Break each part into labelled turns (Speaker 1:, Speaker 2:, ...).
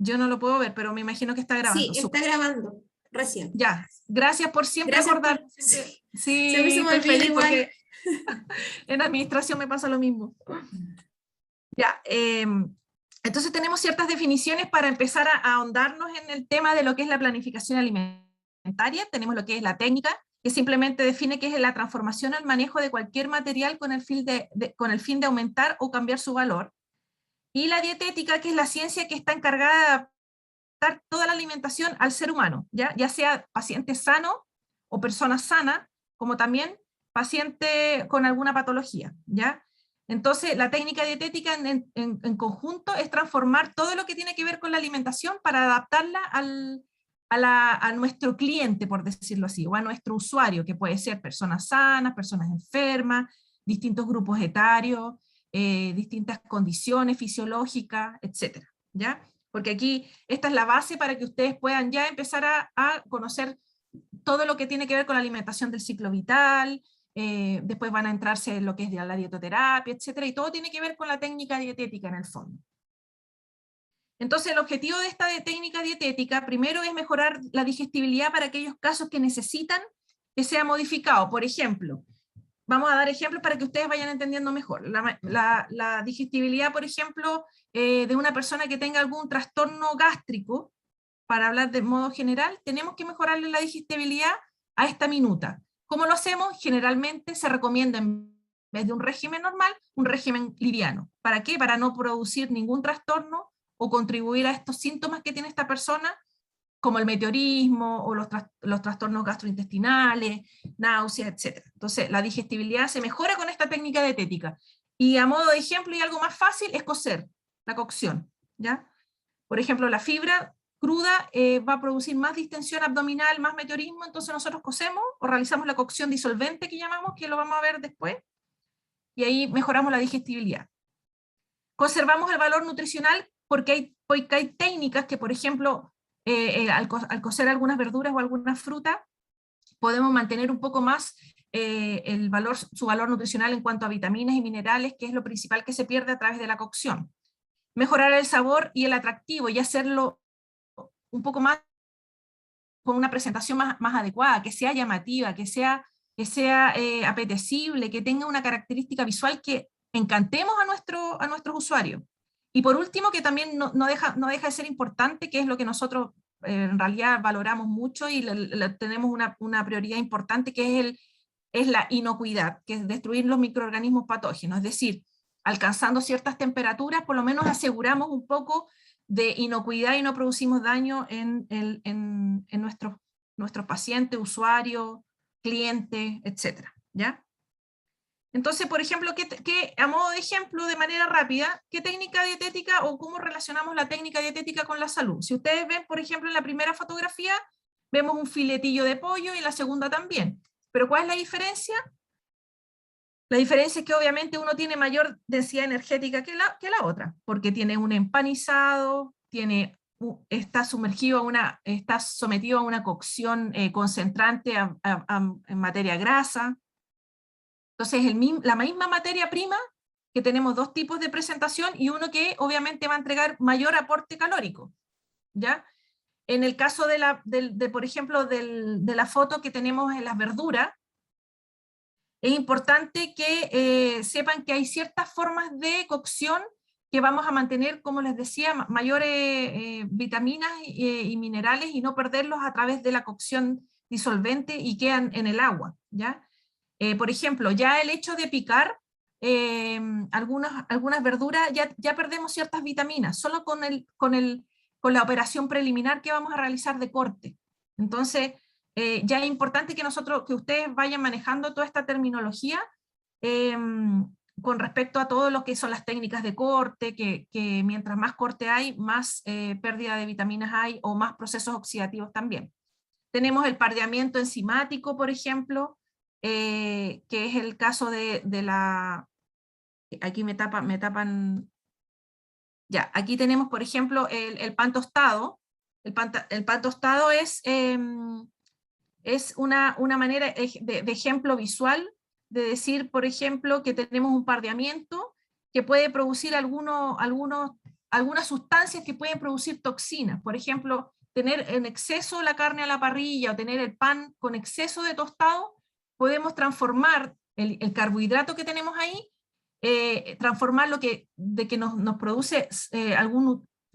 Speaker 1: Yo no lo puedo ver, pero me imagino que está grabando.
Speaker 2: Sí, está grabando, recién.
Speaker 1: Ya, gracias por siempre
Speaker 2: Gracias
Speaker 1: acordar.
Speaker 2: por...
Speaker 1: Sí,
Speaker 2: Se me
Speaker 1: estoy
Speaker 2: olvida
Speaker 1: feliz
Speaker 2: igual.
Speaker 1: porque en administración me pasa lo mismo. Ya, entonces tenemos ciertas definiciones para empezar a ahondarnos en el tema de lo que es la planificación alimentaria. Tenemos lo que es la técnica, que simplemente define que es la transformación al manejo de cualquier material con el fin de aumentar o cambiar su valor. Y la dietética, que es la ciencia que está encargada de adaptar toda la alimentación al ser humano, ya sea paciente sano o persona sana, como también paciente con alguna patología, ¿ya? Entonces, la técnica dietética en conjunto es transformar todo lo que tiene que ver con la alimentación para adaptarla a nuestro cliente, por decirlo así, o a nuestro usuario, que puede ser personas sanas, personas enfermas, distintos grupos etarios, distintas condiciones fisiológicas, etcétera, ¿ya? Porque aquí esta es la base para que ustedes puedan ya empezar a conocer todo lo que tiene que ver con la alimentación del ciclo vital, después van a entrarse en lo que es la dietoterapia, etcétera, y todo tiene que ver con la técnica dietética en el fondo. Entonces el objetivo de esta técnica dietética primero es mejorar la digestibilidad para aquellos casos que necesitan que sea modificado. Por ejemplo, vamos a dar ejemplos para que ustedes vayan entendiendo mejor. La digestibilidad, por ejemplo, de una persona que tenga algún trastorno gástrico, para hablar de modo general, tenemos que mejorarle la digestibilidad a esta minuta. ¿Cómo lo hacemos? Generalmente se recomienda, en vez de un régimen normal, un régimen liviano. ¿Para qué? Para no producir ningún trastorno o contribuir a estos síntomas que tiene esta persona, como el meteorismo o los trastornos gastrointestinales, náuseas, etc. Entonces, la digestibilidad se mejora con esta técnica dietética. Y a modo de ejemplo, y algo más fácil, es cocer, la cocción, ¿ya? Por ejemplo, la fibra cruda va a producir más distensión abdominal, más meteorismo, entonces nosotros cocemos o realizamos la cocción disolvente que llamamos, que lo vamos a ver después, y ahí mejoramos la digestibilidad. Conservamos el valor nutricional porque hay técnicas que, por ejemplo, al cocer algunas verduras o algunas frutas, podemos mantener un poco más su valor nutricional en cuanto a vitaminas y minerales, que es lo principal que se pierde a través de la cocción. Mejorar el sabor y el atractivo y hacerlo un poco más con una presentación más adecuada, que sea llamativa, que sea apetecible, que tenga una característica visual que encantemos a nuestros usuarios. Y por último, que también no deja de ser importante, que es lo que nosotros en realidad valoramos mucho y tenemos una prioridad importante, que es la inocuidad, que es destruir los microorganismos patógenos, es decir, alcanzando ciertas temperaturas, por lo menos aseguramos un poco de inocuidad y no producimos daño en nuestros pacientes, usuarios, clientes, etcétera, ¿ya? Entonces, por ejemplo, a modo de ejemplo, de manera rápida, ¿qué técnica dietética o cómo relacionamos la técnica dietética con la salud? Si ustedes ven, por ejemplo, en la primera fotografía, vemos un filetillo de pollo y en la segunda también. ¿Pero cuál es la diferencia? La diferencia es que obviamente uno tiene mayor densidad energética que la otra, porque tiene un empanizado, está sometido a una cocción concentrante en materia grasa. Entonces, la misma materia prima, que tenemos dos tipos de presentación y uno que obviamente va a entregar mayor aporte calórico, ¿ya? En el caso por ejemplo, de la foto que tenemos en las verduras, es importante que sepan que hay ciertas formas de cocción que vamos a mantener, como les decía, mayores vitaminas y minerales y no perderlos a través de la cocción disolvente y quedan en el agua, ¿ya? Por ejemplo, ya el hecho de picar algunas verduras, ya perdemos ciertas vitaminas, solo con la operación preliminar que vamos a realizar de corte. Entonces, ya es importante que ustedes vayan manejando toda esta terminología con respecto a todo lo que son las técnicas de corte, que mientras más corte hay, más pérdida de vitaminas hay o más procesos oxidativos también. Tenemos el pardeamiento enzimático, por ejemplo, que es el caso de la... Aquí me tapan... Ya, aquí tenemos, por ejemplo, el pan tostado. El pan tostado es una manera de ejemplo visual de decir, por ejemplo, que tenemos un pardeamiento que puede producir algunas sustancias que pueden producir toxinas. Por ejemplo, tener en exceso la carne a la parrilla o tener el pan con exceso de tostado, podemos transformar el carbohidrato que tenemos ahí, transformarlo de que nos produce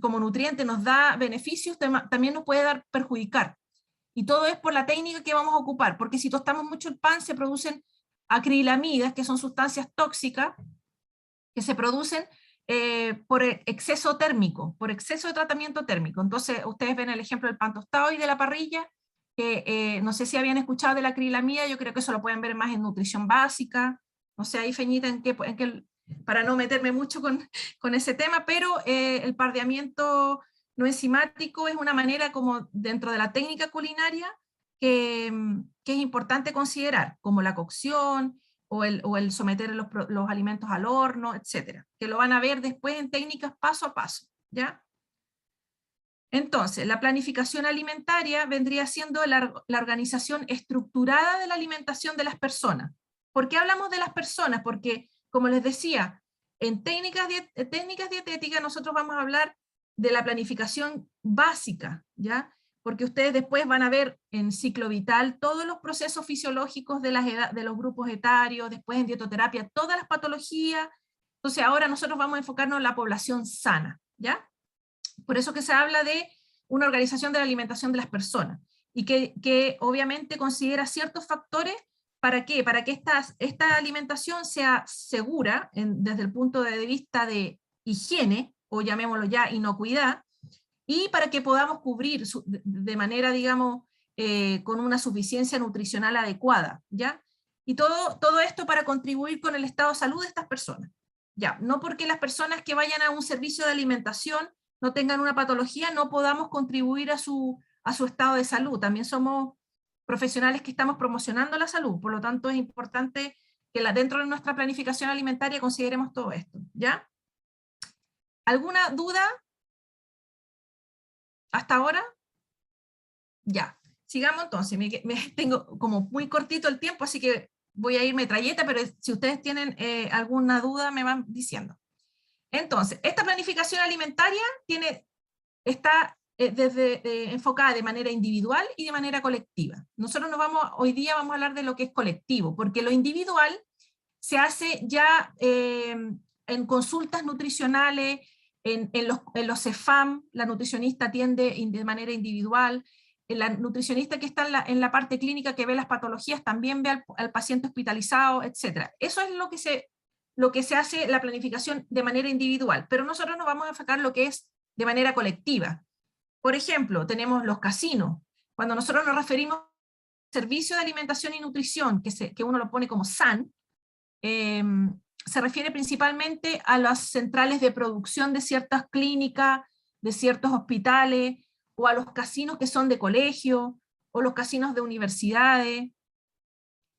Speaker 1: como nutriente, nos da beneficios, también nos puede dar perjudicar. Y todo es por la técnica que vamos a ocupar, porque si tostamos mucho el pan se producen acrilamidas, que son sustancias tóxicas, que se producen por exceso térmico, por exceso de tratamiento térmico. Entonces, ustedes ven el ejemplo del pan tostado y de la parrilla, que no sé si habían escuchado de la acrilamida, yo creo que eso lo pueden ver más en nutrición básica, no sé ahí Feñita para no meterme mucho con ese tema, pero el pardeamiento no enzimático es una manera como dentro de la técnica culinaria que es importante considerar, como la cocción, o el someter los alimentos al horno, etcétera, que lo van a ver después en técnicas paso a paso, ¿ya? Entonces, la planificación alimentaria vendría siendo la organización estructurada de la alimentación de las personas. ¿Por qué hablamos de las personas? Porque, como les decía, en técnicas dietéticas nosotros vamos a hablar de la planificación básica, ¿ya? Porque ustedes después van a ver en ciclo vital todos los procesos fisiológicos de los grupos etarios, después en dietoterapia, todas las patologías. Entonces ahora nosotros vamos a enfocarnos en la población sana, ¿ya? Por eso que se habla de una organización de la alimentación de las personas, y que obviamente considera ciertos factores. ¿Para qué? Para que esta alimentación sea segura desde el punto de vista de higiene, o llamémoslo ya inocuidad, y para que podamos cubrir de manera, digamos, con una suficiencia nutricional adecuada, ¿ya? Y todo esto para contribuir con el estado de salud de estas personas, ¿ya? No porque las personas que vayan a un servicio de alimentación no tengan una patología, no podamos contribuir a su estado de salud. También somos profesionales que estamos promocionando la salud, por lo tanto es importante que dentro de nuestra planificación alimentaria consideremos todo esto, ¿ya? ¿Alguna duda hasta ahora? Ya, sigamos entonces. Tengo como muy cortito el tiempo, así que voy a ir metralleta, pero si ustedes tienen alguna duda me van diciendo. Entonces, esta planificación alimentaria está enfocada de manera individual y de manera colectiva. Nosotros hoy día vamos a hablar de lo que es colectivo, porque lo individual se hace ya en consultas nutricionales, en los CEFAM, la nutricionista atiende de manera individual, la nutricionista que está en la parte clínica que ve las patologías también ve al paciente hospitalizado, etc. Eso es lo que se hace la planificación de manera individual, pero nosotros nos vamos a enfocar lo que es de manera colectiva. Por ejemplo, tenemos los casinos. Cuando nosotros nos referimos al servicio de alimentación y nutrición, que uno lo pone como SAN, se refiere principalmente a las centrales de producción de ciertas clínicas, de ciertos hospitales, o a los casinos que son de colegio, o los casinos de universidades,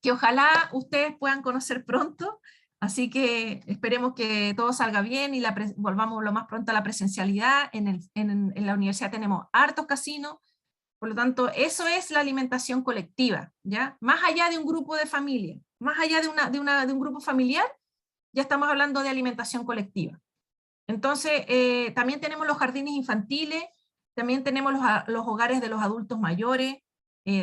Speaker 1: que ojalá ustedes puedan conocer pronto, así que esperemos que todo salga bien y volvamos lo más pronto a la presencialidad. En la universidad tenemos hartos casinos, por lo tanto, eso es la alimentación colectiva, ¿ya? Más allá de un grupo de familia, más allá de un grupo familiar, ya estamos hablando de alimentación colectiva. Entonces, también tenemos los jardines infantiles, también tenemos los hogares de los adultos mayores,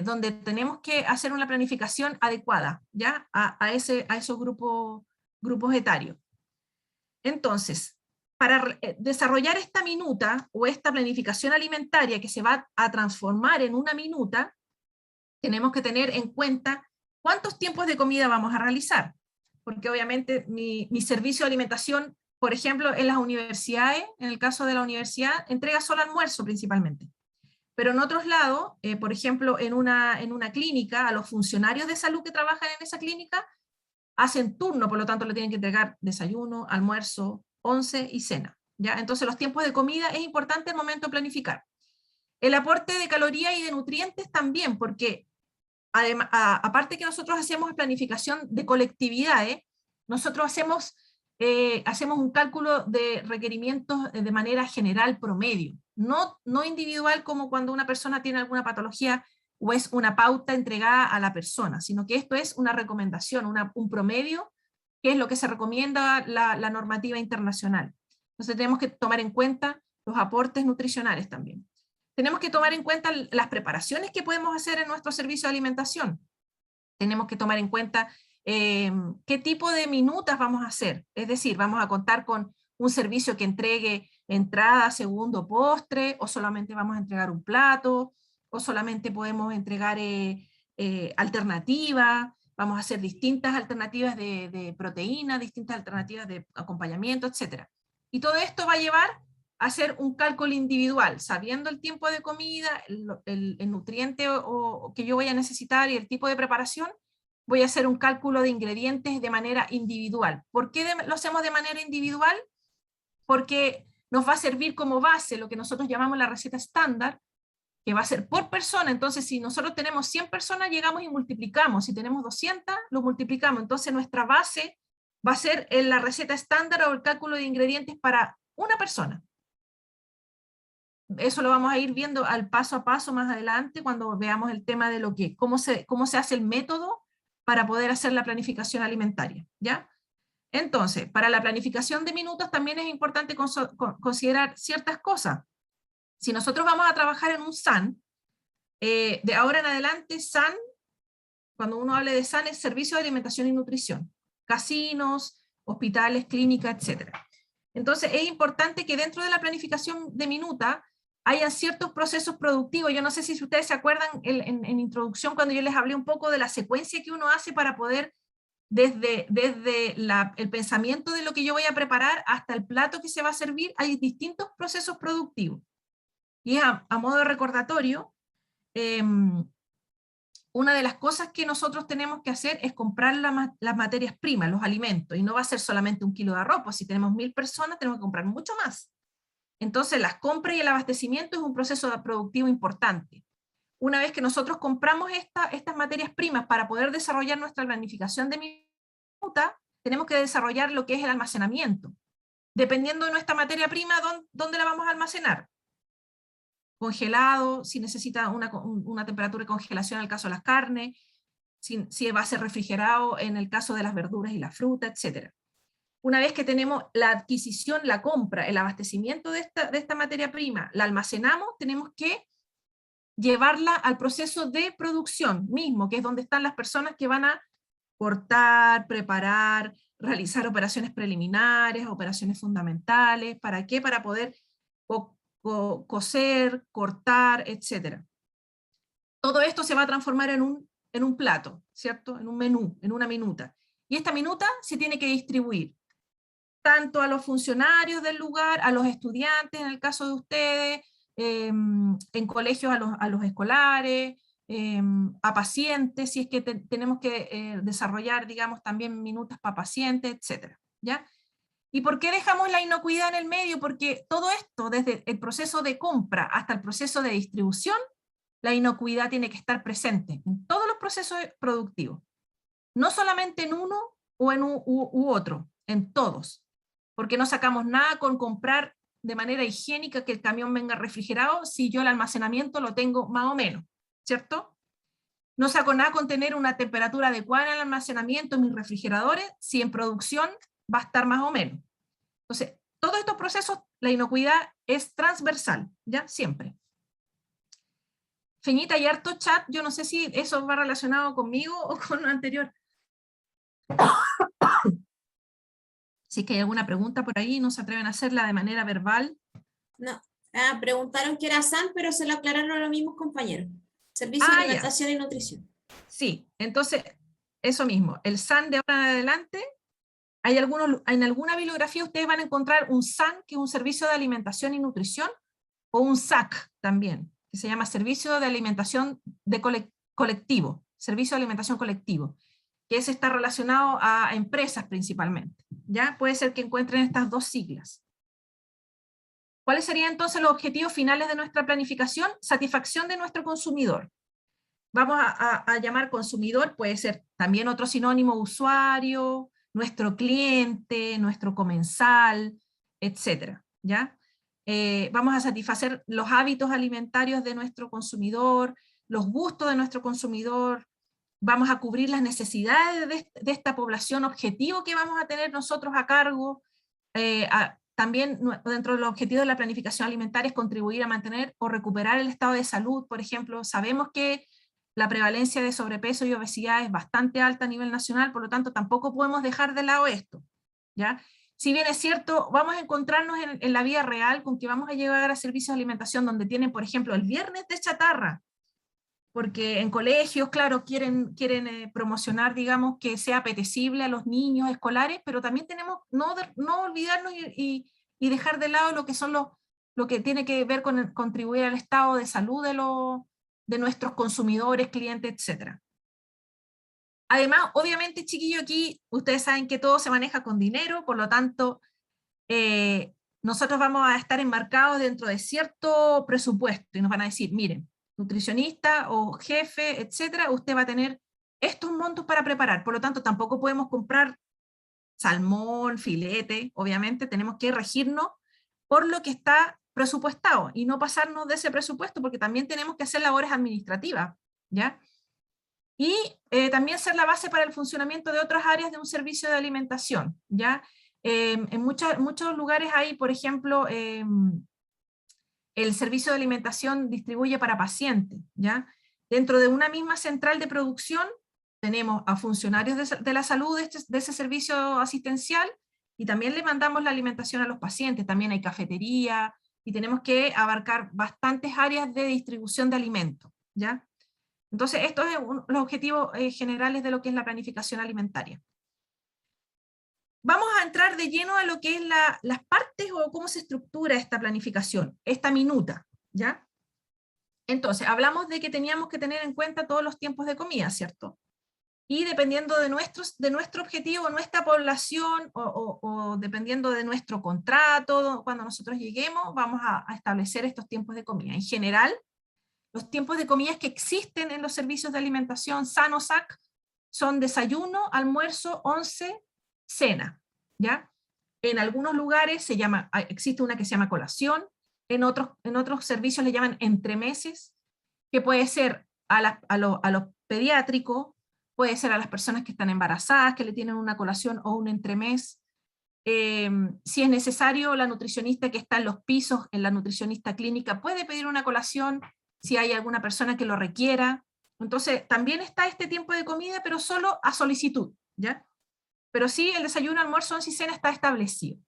Speaker 1: donde tenemos que hacer una planificación adecuada, ¿ya? A esos grupos etarios. Entonces, para desarrollar esta minuta o esta planificación alimentaria que se va a transformar en una minuta, tenemos que tener en cuenta cuántos tiempos de comida vamos a realizar, porque obviamente mi servicio de alimentación, por ejemplo, en las universidades, en el caso de la universidad, entrega solo almuerzo principalmente, pero en otros lados, por ejemplo, en una clínica, a los funcionarios de salud que trabajan en esa clínica, hacen turno, por lo tanto le tienen que entregar desayuno, almuerzo, once y cena, ¿ya? Entonces los tiempos de comida es importante el momento de planificar. El aporte de calorías y de nutrientes también, porque además, aparte que nosotros hacemos planificación de colectividades, nosotros hacemos un cálculo de requerimientos de manera general promedio, no individual como cuando una persona tiene alguna patología o es una pauta entregada a la persona, sino que esto es una recomendación, un promedio qué es lo que se recomienda la normativa internacional. Entonces tenemos que tomar en cuenta los aportes nutricionales también. Tenemos que tomar en cuenta las preparaciones que podemos hacer en nuestro servicio de alimentación. Tenemos que tomar en cuenta qué tipo de minutas vamos a hacer. Es decir, vamos a contar con un servicio que entregue entrada, segundo, postre, o solamente vamos a entregar un plato, o solamente podemos entregar alternativas, vamos a hacer distintas alternativas de proteína, distintas alternativas de acompañamiento, etc. Y todo esto va a llevar a hacer un cálculo individual, sabiendo el tiempo de comida, el nutriente que yo voy a necesitar y el tipo de preparación. Voy a hacer un cálculo de ingredientes de manera individual. ¿Por qué lo hacemos de manera individual? Porque nos va a servir como base lo que nosotros llamamos la receta estándar, que va a ser por persona. Entonces, si nosotros tenemos 100 personas, llegamos y multiplicamos. Si tenemos 200, lo multiplicamos. Entonces, nuestra base va a ser la receta estándar o el cálculo de ingredientes para una persona. Eso lo vamos a ir viendo al paso a paso más adelante, cuando veamos el tema de cómo se hace el método para poder hacer la planificación alimentaria, ¿ya? Entonces, para la planificación de minutos también es importante considerar ciertas cosas. Si nosotros vamos a trabajar en un SAN, de ahora en adelante SAN, cuando uno hable de SAN, es Servicio de Alimentación y Nutrición, casinos, hospitales, clínicas, etc. Entonces es importante que dentro de la planificación de minuta haya ciertos procesos productivos. Yo no sé si ustedes se acuerdan en introducción cuando yo les hablé un poco de la secuencia que uno hace para poder, desde el pensamiento de lo que yo voy a preparar hasta el plato que se va a servir, hay distintos procesos productivos. Y a modo de recordatorio, una de las cosas que nosotros tenemos que hacer es comprar las materias primas, los alimentos, y no va a ser solamente 1 kilo de arroz, pues si tenemos 1000 personas tenemos que comprar mucho más. Entonces las compras y el abastecimiento es un proceso productivo importante. Una vez que nosotros compramos estas materias primas para poder desarrollar nuestra planificación de minuta, tenemos que desarrollar lo que es el almacenamiento. Dependiendo de nuestra materia prima, ¿dónde la vamos a almacenar? Congelado, si necesita una temperatura de congelación en el caso de las carnes, si va a ser refrigerado en el caso de las verduras y la fruta, etc. Una vez que tenemos la adquisición, la compra, el abastecimiento de esta materia prima, la almacenamos, tenemos que llevarla al proceso de producción mismo, que es donde están las personas que van a cortar, preparar, realizar operaciones preliminares, operaciones fundamentales. ¿Para qué? Para poder cocer, cortar, etc. Todo esto se va a transformar en un plato, ¿cierto? En un menú, en una minuta. Y esta minuta se tiene que distribuir tanto a los funcionarios del lugar, a los estudiantes, en el caso de ustedes, en colegios a los escolares, a pacientes, si es que tenemos que desarrollar, digamos, también minutas para pacientes, etc. ¿Ya? ¿Y por qué dejamos la inocuidad en el medio? Porque todo esto, desde el proceso de compra hasta el proceso de distribución, la inocuidad tiene que estar presente en todos los procesos productivos. No solamente en uno o en u otro, en todos. Porque no sacamos nada con comprar de manera higiénica que el camión venga refrigerado si yo el almacenamiento lo tengo más o menos, ¿cierto? No saco nada con tener una temperatura adecuada en el almacenamiento en mis refrigeradores si en producción va a estar más o menos. Entonces, todos estos procesos, la inocuidad es transversal, ¿ya? Siempre. Feñita, hay harto chat, yo no sé si eso va relacionado conmigo o con lo anterior. Si es que hay alguna pregunta por ahí, no se atreven a hacerla de manera verbal.
Speaker 2: No, preguntaron qué era SAN, pero se lo aclararon a los mismos compañeros. Servicio de Alimentación y Nutrición.
Speaker 1: Sí, entonces, eso mismo, el SAN de ahora en adelante, en alguna bibliografía ustedes van a encontrar un SAN, que es un Servicio de Alimentación y Nutrición, o un SAC también, que se llama Servicio de Alimentación Colectivo, Servicio de Alimentación Colectivo, que ese está relacionado a empresas principalmente, ¿ya? Puede ser que encuentren estas dos siglas. ¿Cuáles serían entonces los objetivos finales de nuestra planificación? Satisfacción de nuestro consumidor. Vamos a llamar consumidor, puede ser también otro sinónimo, usuario, nuestro cliente, nuestro comensal, etcétera, ¿ya? Vamos a satisfacer los hábitos alimentarios de nuestro consumidor, los gustos de nuestro consumidor, vamos a cubrir las necesidades de esta población objetivo que vamos a tener nosotros a cargo. También dentro de los objetivos de la planificación alimentaria es contribuir a mantener o recuperar el estado de salud. Por ejemplo, sabemos que la prevalencia de sobrepeso y obesidad es bastante alta a nivel nacional, por lo tanto tampoco podemos dejar de lado esto, ¿ya? Si bien es cierto, vamos a encontrarnos en la vida real con que vamos a llegar a servicios de alimentación donde tienen, por ejemplo, el viernes de chatarra, porque en colegios, claro, quieren promocionar, digamos, que sea apetecible a los niños escolares, pero también tenemos no olvidarnos y dejar de lado lo que son lo que tiene que ver con contribuir al estado de salud de nuestros consumidores, clientes, etc. Además, obviamente, chiquillo, aquí ustedes saben que todo se maneja con dinero, por lo tanto, nosotros vamos a estar enmarcados dentro de cierto presupuesto, y nos van a decir, miren, nutricionista o jefe, etcétera, usted va a tener estos montos para preparar, por lo tanto tampoco podemos comprar salmón, filete, obviamente tenemos que regirnos por lo que está presupuestado y no pasarnos de ese presupuesto porque también tenemos que hacer labores administrativas, ¿ya? Y también ser la base para el funcionamiento de otras áreas de un servicio de alimentación, ¿ya? En muchos lugares hay, por ejemplo, el servicio de alimentación distribuye para pacientes, ¿ya? Dentro de una misma central de producción tenemos a funcionarios de la salud de ese servicio asistencial y también le mandamos la alimentación a los pacientes, también hay cafetería y tenemos que abarcar bastantes áreas de distribución de alimentos, ¿ya? Entonces estos son los objetivos generales de lo que es la planificación alimentaria. Vamos a entrar de lleno a lo que es las partes o cómo se estructura esta planificación, esta minuta, ¿ya? Entonces, hablamos de que teníamos que tener en cuenta todos los tiempos de comida, ¿cierto? Y dependiendo de nuestro objetivo, nuestra población, o dependiendo de nuestro contrato, cuando nosotros lleguemos, vamos a establecer estos tiempos de comida. En general, los tiempos de comida que existen en los servicios de alimentación SAC son desayuno, almuerzo, once, cena, ¿ya? En algunos lugares existe una que se llama colación, en otros servicios le llaman entremeses, que puede ser a los pediátricos, puede ser a las personas que están embarazadas, que le tienen una colación o un entremés. Si es necesario, la nutricionista que está en los pisos, en la nutricionista clínica, puede pedir una colación, si hay alguna persona que lo requiera. Entonces, también está este tiempo de comida, pero solo a solicitud, ¿ya? Pero sí, el desayuno, almuerzo, once y cena está establecido.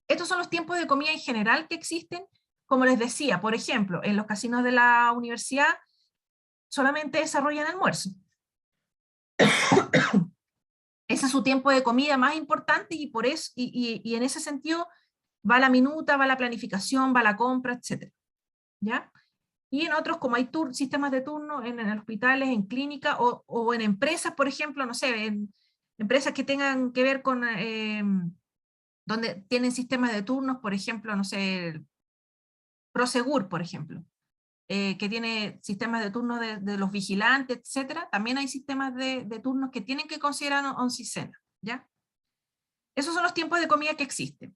Speaker 1: Estos son los tiempos de comida en general que existen. Como les decía, por ejemplo, en los casinos de la universidad solamente desarrollan almuerzo. Ese es su tiempo de comida más importante y, por eso, y en ese sentido va la minuta, va la planificación, va la compra, etc. ¿Ya? Y en otros, como hay sistemas de turno en hospitales, en clínicas o en empresas, por ejemplo, no sé, en empresas que tengan que ver con, donde tienen sistemas de turnos, por ejemplo, no sé, Prosegur, por ejemplo, que tiene sistemas de turnos de los vigilantes, etcétera, también hay sistemas de turnos que tienen que considerar once y cena, ¿ya? Esos son los tiempos de comida que existen.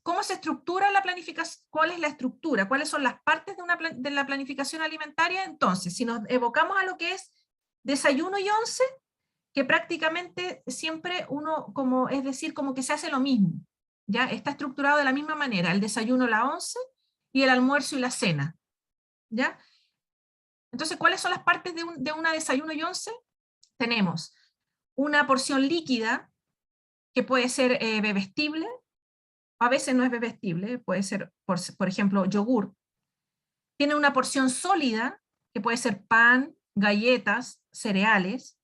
Speaker 1: ¿Cómo se estructura la planificación? ¿Cuál es la estructura? ¿Cuáles son las partes de la planificación alimentaria? Entonces, si nos evocamos a lo que es desayuno y once, que prácticamente siempre es decir, como que se hace lo mismo, ¿ya? Está estructurado de la misma manera, el desayuno, la once, y el almuerzo y la cena, ¿ya? Entonces, ¿cuáles son las partes de una desayuno y once? Tenemos una porción líquida, que puede ser bebestible, a veces no es bebestible, puede ser, por ejemplo, yogur. Tiene una porción sólida, que puede ser pan, galletas, cereales.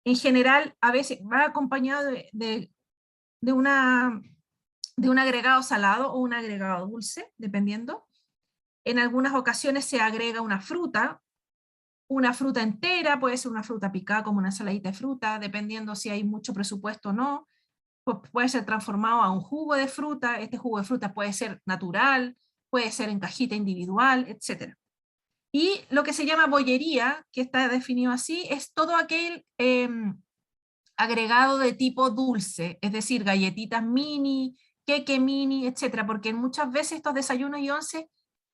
Speaker 1: En general, a veces va acompañado de un agregado salado o un agregado dulce, dependiendo. En algunas ocasiones se agrega una fruta entera, puede ser una fruta picada como una saladita de fruta, dependiendo si hay mucho presupuesto o no. Puede ser transformado a un jugo de fruta, este jugo de fruta puede ser natural, puede ser en cajita individual, etc. Y lo que se llama bollería, que está definido así, es todo aquel agregado de tipo dulce, es decir, galletitas mini, queque mini, etc. Porque muchas veces estos desayunos y once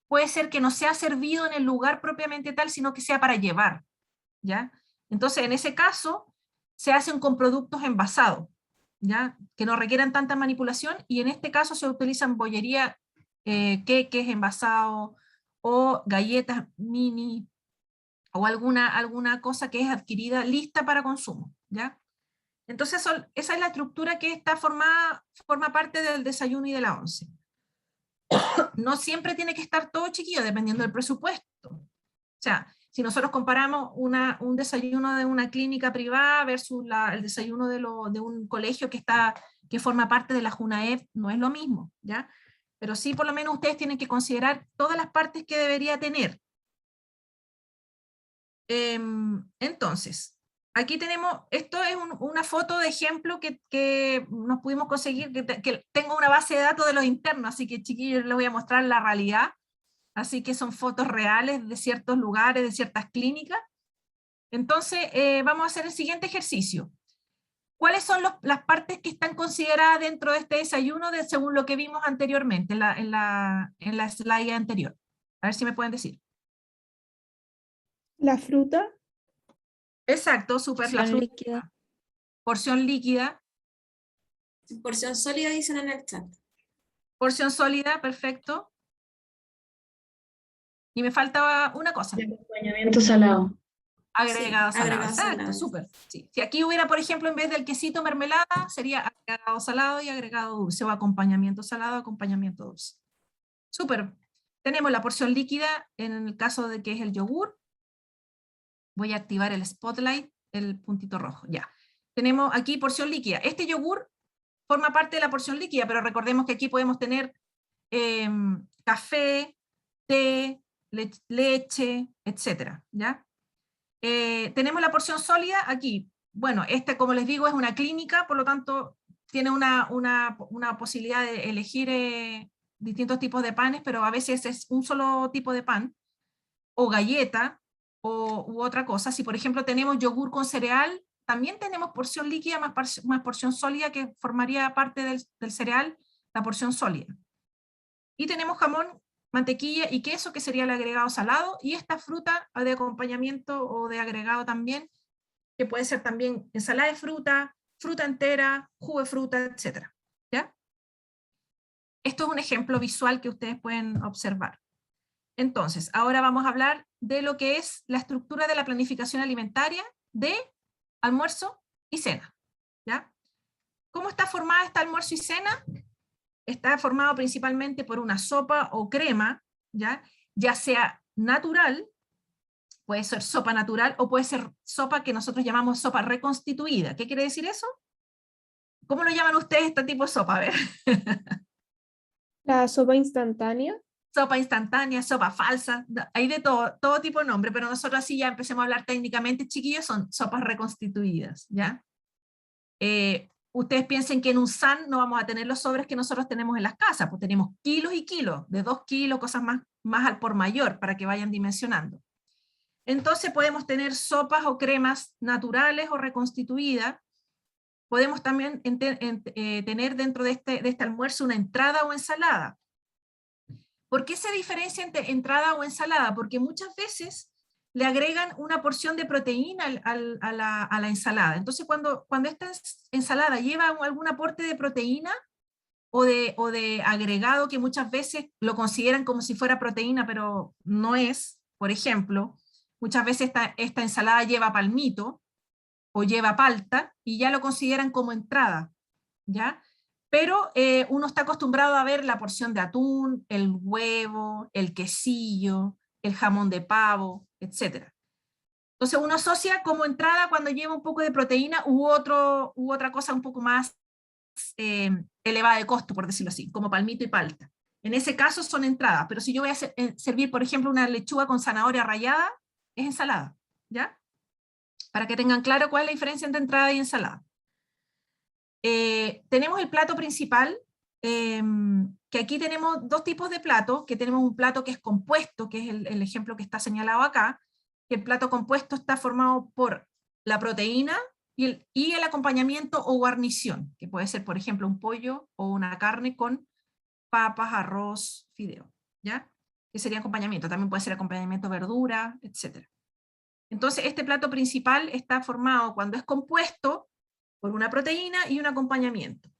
Speaker 1: puede ser que no sea servido en el lugar propiamente tal, sino que sea para llevar, ¿ya? Entonces, en ese caso, se hacen con productos envasados, ¿ya? Que no requieran tanta manipulación, y en este caso se utilizan bollería, queques envasados, o galletas mini, o alguna cosa que es adquirida lista para consumo, ¿ya? Entonces, esa es la estructura que forma parte del desayuno y de la once. No siempre tiene que estar todo chiquillo, dependiendo del presupuesto. O sea, si nosotros comparamos un desayuno de una clínica privada versus el desayuno de un colegio que forma parte de la JUNAEP, no es lo mismo, ¿ya? Pero sí, por lo menos ustedes tienen que considerar todas las partes que debería tener. Entonces, aquí tenemos, esto es una foto de ejemplo que nos pudimos conseguir, que tengo una base de datos de los internos, así que chiquillos les voy a mostrar la realidad. Así que son fotos reales de ciertos lugares, de ciertas clínicas. Entonces, vamos a hacer el siguiente ejercicio. ¿Cuáles son las partes que están consideradas dentro de este desayuno según lo que vimos anteriormente, en la slide anterior? A ver si me pueden decir.
Speaker 3: La fruta.
Speaker 1: Exacto, súper. La fruta. Líquida. Porción líquida.
Speaker 2: Porción sólida dicen en el chat.
Speaker 1: Porción sólida, perfecto. Y me faltaba una cosa.
Speaker 3: El acompañamiento salado.
Speaker 1: Agregado
Speaker 2: sí,
Speaker 1: salado, exacto, súper. Sí. Si aquí hubiera, por ejemplo, en vez del quesito mermelada, sería agregado salado y agregado dulce, o acompañamiento salado, acompañamiento dulce. Súper. Tenemos la porción líquida, en el caso de que es el yogur. Voy a activar el spotlight, el puntito rojo, ya. Tenemos aquí porción líquida. Este yogur forma parte de la porción líquida, pero recordemos que aquí podemos tener café, té, leche, etcétera, ¿ya? Tenemos la porción sólida aquí. Bueno, como les digo, es una clínica, por lo tanto, tiene una posibilidad de elegir distintos tipos de panes, pero a veces es un solo tipo de pan, o galleta, u otra cosa. Si por ejemplo tenemos yogur con cereal, también tenemos porción líquida más porción sólida, que formaría parte del cereal, la porción sólida. Y tenemos jamón, mantequilla y queso, que sería el agregado salado, y esta fruta de acompañamiento o de agregado también, que puede ser también ensalada de fruta, fruta entera, jugo de fruta, etc. ¿Ya? Esto es un ejemplo visual que ustedes pueden observar. Entonces, ahora vamos a hablar de lo que es la estructura de la planificación alimentaria de almuerzo y cena. ¿Ya? ¿Cómo está formada esta almuerzo y cena? Está formado principalmente por una sopa o crema, ya sea natural, puede ser sopa natural, o puede ser sopa que nosotros llamamos sopa reconstituida. ¿Qué quiere decir eso? ¿Cómo lo llaman ustedes este tipo de sopa? A ver.
Speaker 3: La sopa instantánea.
Speaker 1: Sopa instantánea, sopa falsa, hay de todo tipo de nombre, pero nosotros así ya empecemos a hablar técnicamente, chiquillos, son sopas reconstituidas, ¿ya? Ustedes piensen que en un SAN no vamos a tener los sobres que nosotros tenemos en las casas, pues tenemos kilos y kilos, de 2 kilos, cosas más al por mayor, para que vayan dimensionando. Entonces podemos tener sopas o cremas naturales o reconstituidas. Podemos también tener dentro de este almuerzo una entrada o ensalada. ¿Por qué se diferencia entre entrada o ensalada? Porque muchas veces le agregan una porción de proteína a la ensalada. Entonces, cuando esta ensalada lleva algún aporte de proteína o de agregado, que muchas veces lo consideran como si fuera proteína, pero no es, por ejemplo, muchas veces esta ensalada lleva palmito o lleva palta y ya lo consideran como entrada, ¿ya? Pero uno está acostumbrado a ver la porción de atún, el huevo, el quesillo, el jamón de pavo, etc. Entonces uno asocia como entrada cuando lleva un poco de proteína u otra cosa un poco más elevada de costo, por decirlo así, como palmito y palta. En ese caso son entradas, pero si yo voy a servir, por ejemplo, una lechuga con zanahoria rallada, es ensalada, ¿ya? Para que tengan claro cuál es la diferencia entre entrada y ensalada. Tenemos el plato principal, que aquí tenemos dos tipos de platos, que tenemos un plato que es compuesto, que es el ejemplo que está señalado acá, que el plato compuesto está formado por la proteína y el acompañamiento o guarnición, que puede ser, por ejemplo, un pollo o una carne con papas, arroz, fideo, ¿ya? Que sería acompañamiento, también puede ser acompañamiento verdura, etc. Entonces, este plato principal está formado cuando es compuesto por una proteína y un acompañamiento.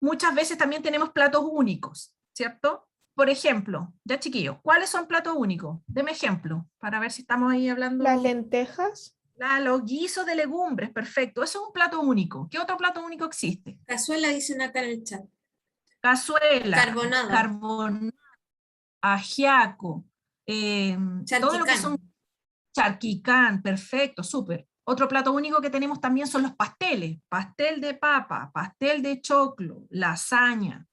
Speaker 1: Muchas veces también tenemos platos únicos, ¿cierto? Por ejemplo, ya chiquillos, ¿cuáles son platos únicos? Deme ejemplo, para ver si estamos ahí hablando.
Speaker 3: Las lentejas.
Speaker 1: Los guisos de legumbres, perfecto. Eso es un plato único. ¿Qué otro plato único existe?
Speaker 2: Cazuela, dicen acá en el chat.
Speaker 1: Cazuela,
Speaker 2: Carbonada.
Speaker 1: ajiaco, todo lo que son charquicán, perfecto, súper. Otro plato único que tenemos también son los pasteles, pastel de papa, pastel de choclo, lasaña.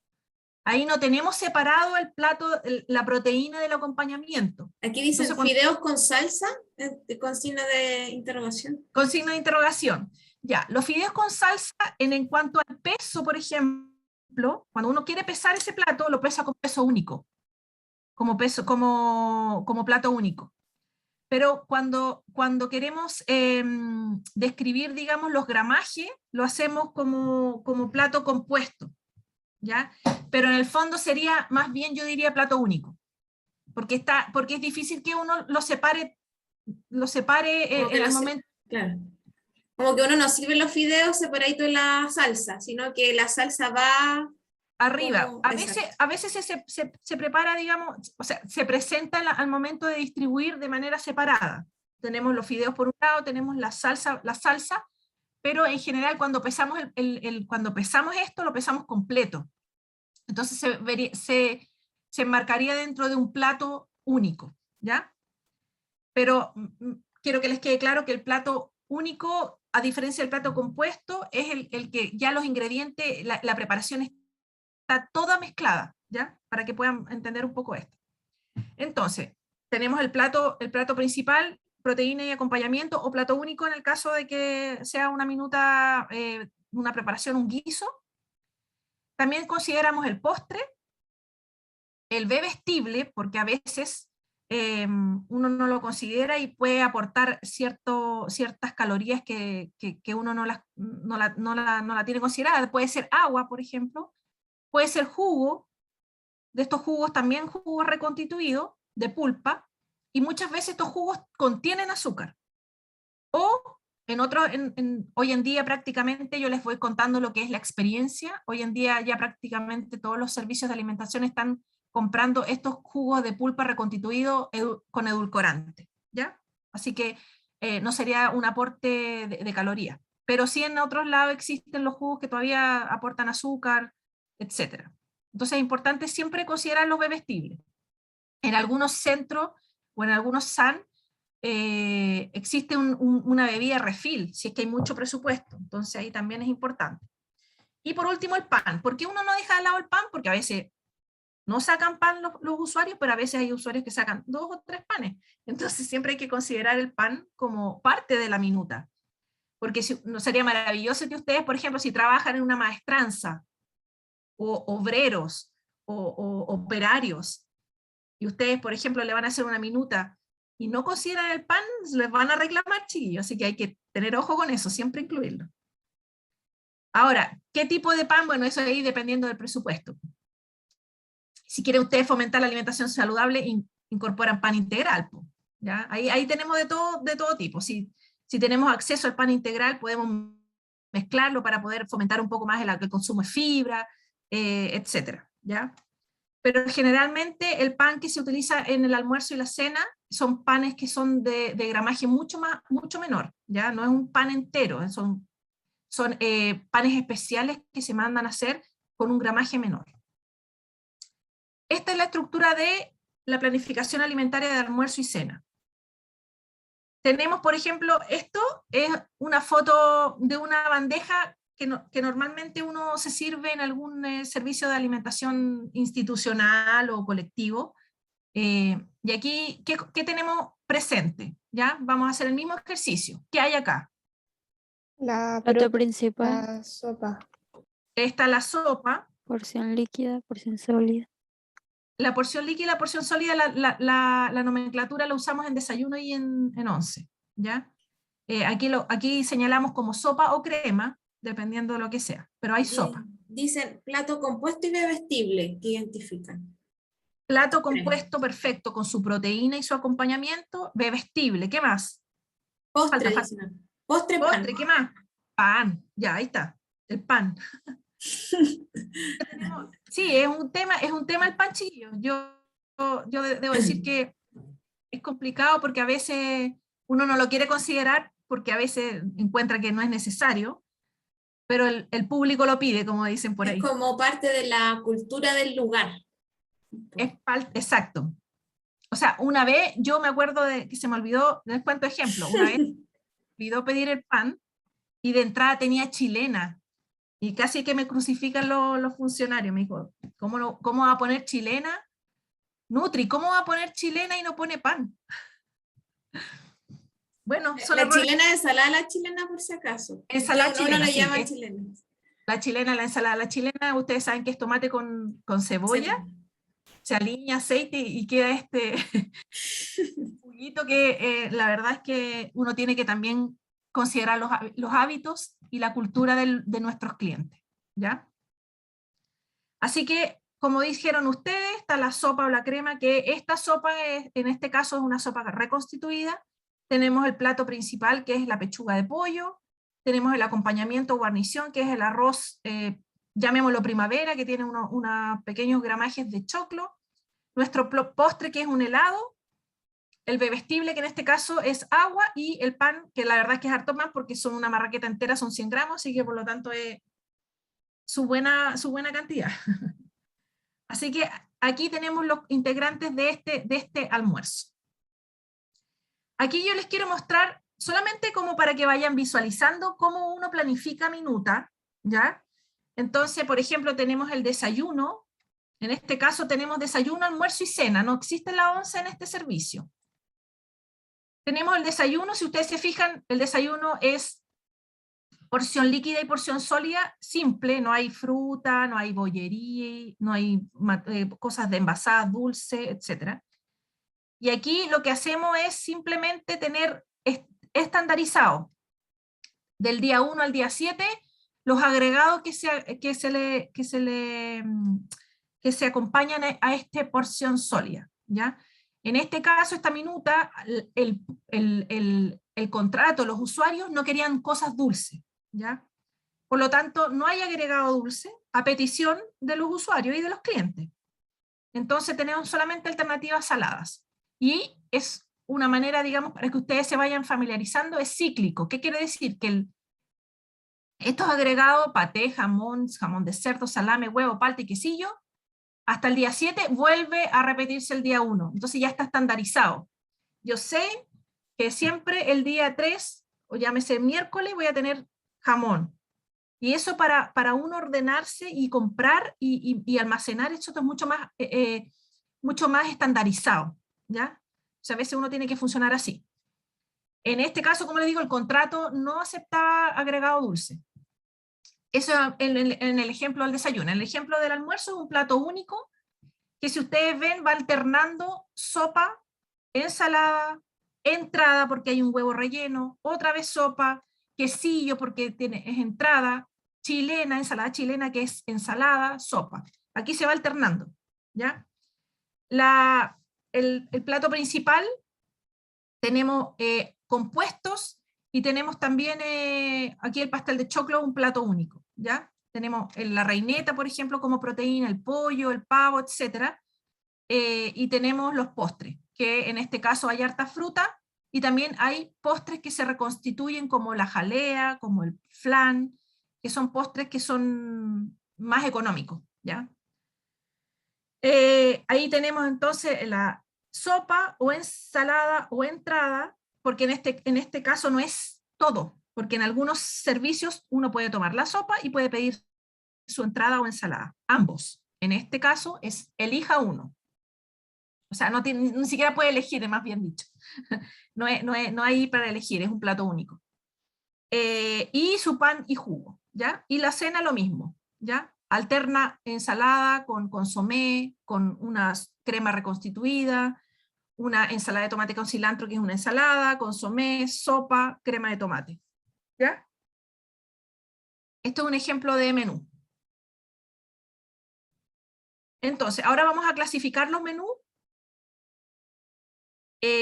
Speaker 1: Ahí no tenemos separado el plato, la proteína del acompañamiento.
Speaker 2: Aquí dicen
Speaker 1: Entonces,
Speaker 2: fideos con salsa, con signo de interrogación.
Speaker 1: Con signo de interrogación. Ya, los fideos con salsa, en cuanto al peso, por ejemplo, cuando uno quiere pesar ese plato, lo pesa con peso único, como plato único. Pero cuando queremos describir, digamos, los gramajes, lo hacemos como plato compuesto, ¿ya? Pero en el fondo sería, más bien yo diría plato único, porque es difícil que uno lo separe en el momento.
Speaker 2: Claro. Como que uno no sirve los fideos separadito de la salsa, sino que la salsa va
Speaker 1: arriba.
Speaker 2: como,
Speaker 1: A veces se prepara, digamos, o sea, se presenta al momento de distribuir de manera separada. Tenemos los fideos por un lado, tenemos la salsa, pero en general cuando pesamos, cuando pesamos esto, lo pesamos completo. Entonces se enmarcaría dentro de un plato único, ¿ya? Pero quiero que les quede claro que el plato único, a diferencia del plato compuesto, es el que ya los ingredientes, la preparación está toda mezclada, ¿ya? Para que puedan entender un poco esto. Entonces, tenemos el plato principal, proteína y acompañamiento, o plato único en el caso de que sea una minuta, una preparación, un guiso. También consideramos el postre, el bebestible, porque a veces uno no lo considera y puede aportar ciertas calorías que uno no la tiene considerada. Puede ser agua, por ejemplo, puede ser jugo, de estos jugos también jugos reconstituidos, de pulpa, y muchas veces estos jugos contienen azúcar. O hoy en día prácticamente yo les voy contando lo que es la experiencia. Hoy en día ya prácticamente todos los servicios de alimentación están comprando estos jugos de pulpa reconstituidos con edulcorante, ¿ya? Así que no sería un aporte de calorías. Pero sí en otros lados existen los jugos que todavía aportan azúcar, etc. Entonces es importante siempre considerar los bebestibles. En algunos centros o en algunos SAN existe una bebida refill, si es que hay mucho presupuesto, entonces ahí también es importante. Y por último el pan. ¿Por qué uno no deja de lado el pan? Porque a veces no sacan pan los usuarios, pero a veces hay usuarios que sacan 2 o 3 panes. Entonces siempre hay que considerar el pan como parte de la minuta. Porque no sería maravilloso que ustedes, por ejemplo, si trabajan en una maestranza, o obreros, o operarios, y ustedes, por ejemplo, le van a hacer una minuta y no consideran el pan, les van a reclamar, chiquillos, así que hay que tener ojo con eso, siempre incluirlo. Ahora, ¿qué tipo de pan? Bueno, eso ahí dependiendo del presupuesto. Si quieren ustedes fomentar la alimentación saludable, incorporan pan integral, ¿ya? Ahí tenemos de todo tipo. Si tenemos acceso al pan integral, podemos mezclarlo para poder fomentar un poco más el consumo de fibra, etcétera, ¿ya? Pero generalmente el pan que se utiliza en el almuerzo y la cena son panes que son de gramaje mucho menor, ¿ya? No es un pan entero, son panes especiales que se mandan a hacer con un gramaje menor. Esta es la estructura de la planificación alimentaria de almuerzo y cena. Tenemos, por ejemplo, esto es una foto de una bandeja que normalmente uno se sirve en algún servicio de alimentación institucional o colectivo. Y aquí, ¿qué tenemos presente? ¿Ya? Vamos a hacer el mismo ejercicio. ¿Qué hay acá?
Speaker 3: Plato principal.
Speaker 4: La sopa.
Speaker 1: Está la sopa.
Speaker 4: Porción líquida, porción sólida.
Speaker 1: La porción líquida y la porción sólida, la nomenclatura la usamos en desayuno y en once, ¿ya? Aquí señalamos como sopa o crema, dependiendo de lo que sea, pero hay sopa.
Speaker 2: Dicen plato compuesto y bebestible, que identifican.
Speaker 1: Plato compuesto perfecto con su proteína y su acompañamiento, bebestible. ¿Qué más?
Speaker 2: Postre,
Speaker 1: Falta.
Speaker 2: dice, ¿no? Postre,
Speaker 1: Postre,
Speaker 2: pan.
Speaker 1: ¿qué más? Pan, ya, ahí está, el pan. Sí, es un tema el pan, chiquillo. Yo debo decir que es complicado porque a veces uno no lo quiere considerar porque a veces encuentra que no es necesario, pero el público lo pide, como dicen por
Speaker 2: Es
Speaker 1: ahí.
Speaker 2: como parte de la cultura del lugar.
Speaker 1: Exacto. O sea, una vez, yo me acuerdo de que se me olvidó, les cuento ejemplo, una vez me olvidó pedir el pan y de entrada tenía chilena y casi que me crucifican los funcionarios. Me dijo, ¿cómo va a poner chilena? Nutri, ¿cómo va a poner chilena y no pone pan? Bueno, son
Speaker 2: La
Speaker 1: errores.
Speaker 2: chilena es salada, la chilena por si acaso.
Speaker 1: Ensalada
Speaker 2: Uno
Speaker 1: chilena,
Speaker 2: le
Speaker 1: sí.
Speaker 2: llama chilena.
Speaker 1: La chilena, la ensalada, la chilena, ustedes saben que es tomate con cebolla, se alinea aceite y queda este juguito que la verdad es que uno tiene que también considerar los hábitos y la cultura de nuestros clientes, ¿ya? Así que, como dijeron ustedes, está la sopa o la crema, que esta sopa en este caso es una sopa reconstituida. Tenemos el plato principal, que es la pechuga de pollo. Tenemos el acompañamiento o guarnición, que es el arroz, llamémoslo primavera, que tiene unos pequeños gramajes de choclo. Nuestro postre, que es un helado. El bebestible, que en este caso es agua, y el pan, que la verdad es que es harto más, porque son una marraqueta entera, son 100 gramos, así que por lo tanto es su buena cantidad. Así que aquí tenemos los integrantes de este almuerzo. Aquí yo les quiero mostrar, solamente como para que vayan visualizando cómo uno planifica minuta, ¿ya? Entonces, por ejemplo, tenemos el desayuno. En este caso tenemos desayuno, almuerzo y cena. No existe la once en este servicio. Tenemos el desayuno, si ustedes se fijan, el desayuno es porción líquida y porción sólida, simple, no hay fruta, no hay bollería, no hay cosas de envasadas, dulce, etc. Y aquí lo que hacemos es simplemente tener estandarizado del día 1 al día 7 los agregados que se acompañan a esta porción sólida, ¿ya? En este caso, esta minuta, el contrato, los usuarios no querían cosas dulces, ¿ya? Por lo tanto, no hay agregado dulce a petición de los usuarios y de los clientes. Entonces tenemos solamente alternativas saladas. Y es una manera, digamos, para que ustedes se vayan familiarizando, es cíclico. ¿Qué quiere decir? Que estos agregados, paté, jamón de cerdo, salame, huevo, palta y quesillo, hasta el día 7 vuelve a repetirse el día 1. Entonces ya está estandarizado. Yo sé que siempre el día 3, o llámese miércoles, voy a tener jamón. Y eso para uno ordenarse y comprar y almacenar, esto es mucho más estandarizado, ¿ya? O sea, a veces uno tiene que funcionar así. En este caso, como les digo, el contrato no aceptaba agregado dulce. Eso en el ejemplo del desayuno. En el ejemplo del almuerzo es un plato único, que si ustedes ven va alternando sopa, ensalada, entrada porque hay un huevo relleno, otra vez sopa, quesillo porque es entrada, chilena, ensalada chilena que es ensalada, sopa. Aquí se va alternando, ¿ya? El plato principal tenemos compuestos y tenemos también aquí el pastel de choclo, un plato único, ¿ya? Tenemos la reineta, por ejemplo, como proteína, el pollo, el pavo, etc. Y tenemos los postres, que en este caso hay harta fruta, y también hay postres que se reconstituyen como la jalea, como el flan, que son postres que son más económicos, ¿ya? Ahí tenemos entonces la sopa o ensalada o entrada, porque en este caso no es todo, porque en algunos servicios uno puede tomar la sopa y puede pedir su entrada o ensalada, ambos. En este caso es elija uno. O sea, ni siquiera puede elegir, más bien dicho. No hay para elegir, es un plato único. Y su pan y jugo, ¿ya? Y la cena lo mismo, ¿ya? Alterna ensalada con consomé, con una crema reconstituida, una ensalada de tomate con cilantro, que es una ensalada, consomé, sopa, crema de tomate, ¿ya? Esto es un ejemplo de menú. Entonces, ahora vamos a clasificar los menús.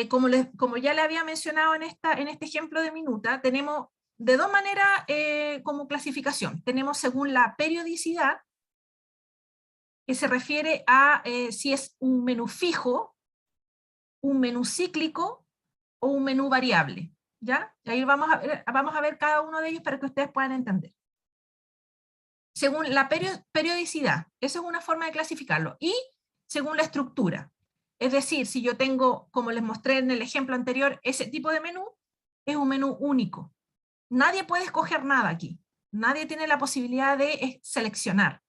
Speaker 1: Como ya le había mencionado en este ejemplo de minuta, tenemos de dos maneras como clasificación. Tenemos según la periodicidad, que se refiere a si es un menú fijo, un menú cíclico o un menú variable. ¿Ya? Ahí vamos a ver cada uno de ellos para que ustedes puedan entender. Según la periodicidad, esa es una forma de clasificarlo. Y según la estructura. Es decir, si yo tengo, como les mostré en el ejemplo anterior, ese tipo de menú, es un menú único. Nadie puede escoger nada aquí. Nadie tiene la posibilidad de seleccionar.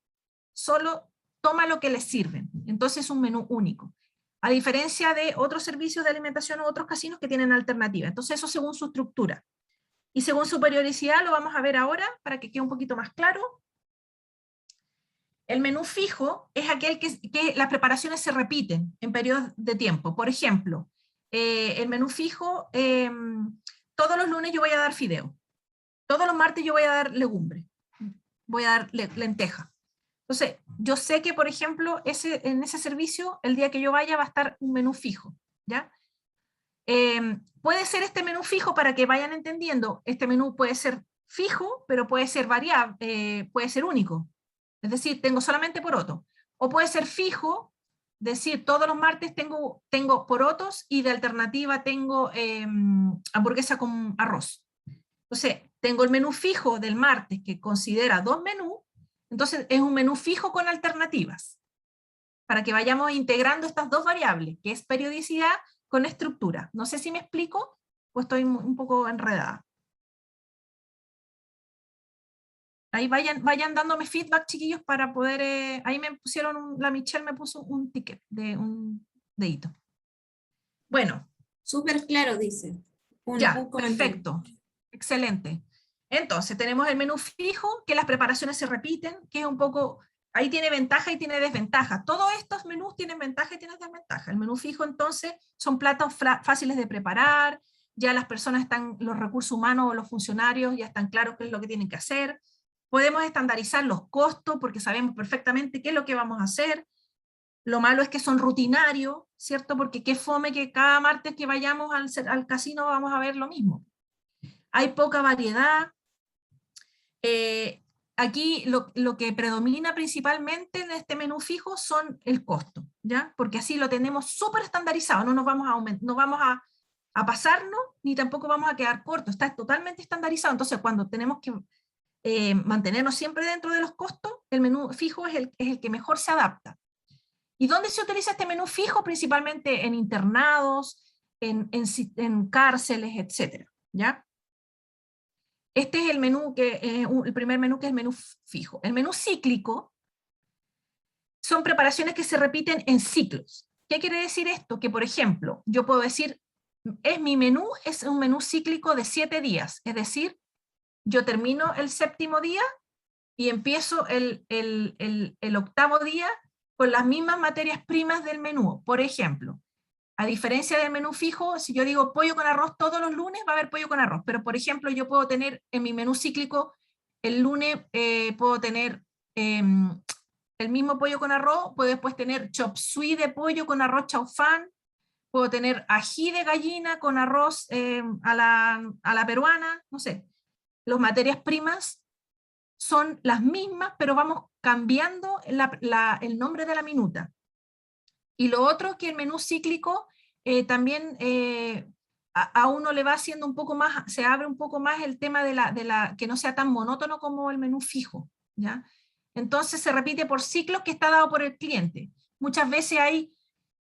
Speaker 1: Solo toma lo que les sirven. Entonces es un menú único. A diferencia de otros servicios de alimentación o otros casinos que tienen alternativa. Entonces eso según su estructura. Y según su periodicidad, lo vamos a ver ahora para que quede un poquito más claro. El menú fijo es aquel que las preparaciones se repiten en periodos de tiempo. Por ejemplo, el menú fijo, todos los lunes yo voy a dar fideo. Todos los martes yo voy a dar legumbre. Voy a dar lenteja. Entonces, yo sé que, por ejemplo, en ese servicio, el día que yo vaya va a estar un menú fijo, ¿ya? Puede ser este menú fijo, para que vayan entendiendo, este menú puede ser fijo, pero puede ser variable, puede ser único. Es decir, tengo solamente poroto. O puede ser fijo, decir, todos los martes tengo porotos y de alternativa tengo hamburguesa con arroz. Entonces, tengo el menú fijo del martes que considera 2 menús, entonces es un menú fijo con alternativas, para que vayamos integrando estas dos variables, que es periodicidad con estructura. No sé si me explico o estoy un poco enredada. Ahí vayan dándome feedback, chiquillos, para poder... ahí me pusieron, la Michelle me puso un ticket, de un dedito. Bueno.
Speaker 2: Súper claro, dice.
Speaker 1: Ya, perfecto. Excelente. Entonces, tenemos el menú fijo, que las preparaciones se repiten, que es un poco... Ahí tiene ventaja y tiene desventaja. Todos estos menús tienen ventaja y tienen desventaja. El menú fijo, entonces, son platos fáciles de preparar, ya las personas están, los recursos humanos o los funcionarios ya están claros qué es lo que tienen que hacer. Podemos estandarizar los costos porque sabemos perfectamente qué es lo que vamos a hacer. Lo malo es que son rutinarios, ¿cierto? Porque qué fome que cada martes que vayamos al casino vamos a ver lo mismo. Hay poca variedad. Aquí lo que predomina principalmente en este menú fijo son el costo, ¿ya? Porque así lo tenemos súper estandarizado, no nos vamos a pasarnos, ni tampoco vamos a quedar cortos, está totalmente estandarizado. Entonces, cuando tenemos que mantenernos siempre dentro de los costos, el menú fijo es el que mejor se adapta. ¿Y dónde se utiliza este menú fijo? Principalmente en internados, en cárceles, etcétera, ¿ya? Este es el menú el primer menú, que es el menú fijo. El menú cíclico son preparaciones que se repiten en ciclos. ¿Qué quiere decir esto? Que, por ejemplo, yo puedo decir, mi menú es un menú cíclico de 7 días, es decir, yo termino el 7º día y empiezo el 8º día con las mismas materias primas del menú. Por ejemplo, a diferencia del menú fijo, si yo digo pollo con arroz todos los lunes, va a haber pollo con arroz. Pero, por ejemplo, yo puedo tener en mi menú cíclico, el lunes puedo tener el mismo pollo con arroz, puedo después tener chop suey de pollo con arroz chaufán, puedo tener ají de gallina con arroz a la peruana, no sé. Las materias primas son las mismas, pero vamos cambiando el nombre de la minuta. Y lo otro, que el menú cíclico también a uno le va haciendo un poco más, se abre un poco más el tema que no sea tan monótono como el menú fijo, ¿ya? Entonces se repite por ciclos que está dado por el cliente. Muchas veces hay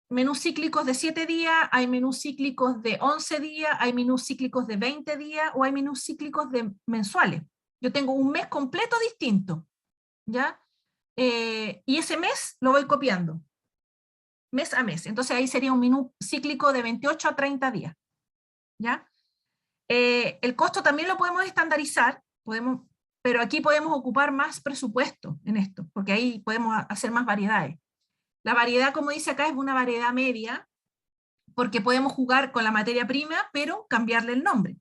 Speaker 1: menús cíclicos de 7 días, hay menús cíclicos de 11 días, hay menús cíclicos de 20 días, o hay menús cíclicos mensuales. Yo tengo un mes completo distinto, ¿ya? Y ese mes lo voy copiando, mes a mes. Entonces ahí sería un menú cíclico de 28 a 30 días, ¿ya? El costo también lo podemos estandarizar, pero aquí podemos ocupar más presupuesto en esto, porque ahí podemos hacer más variedades. La variedad, como dice acá, es una variedad media, porque podemos jugar con la materia prima, pero cambiarle el nombre.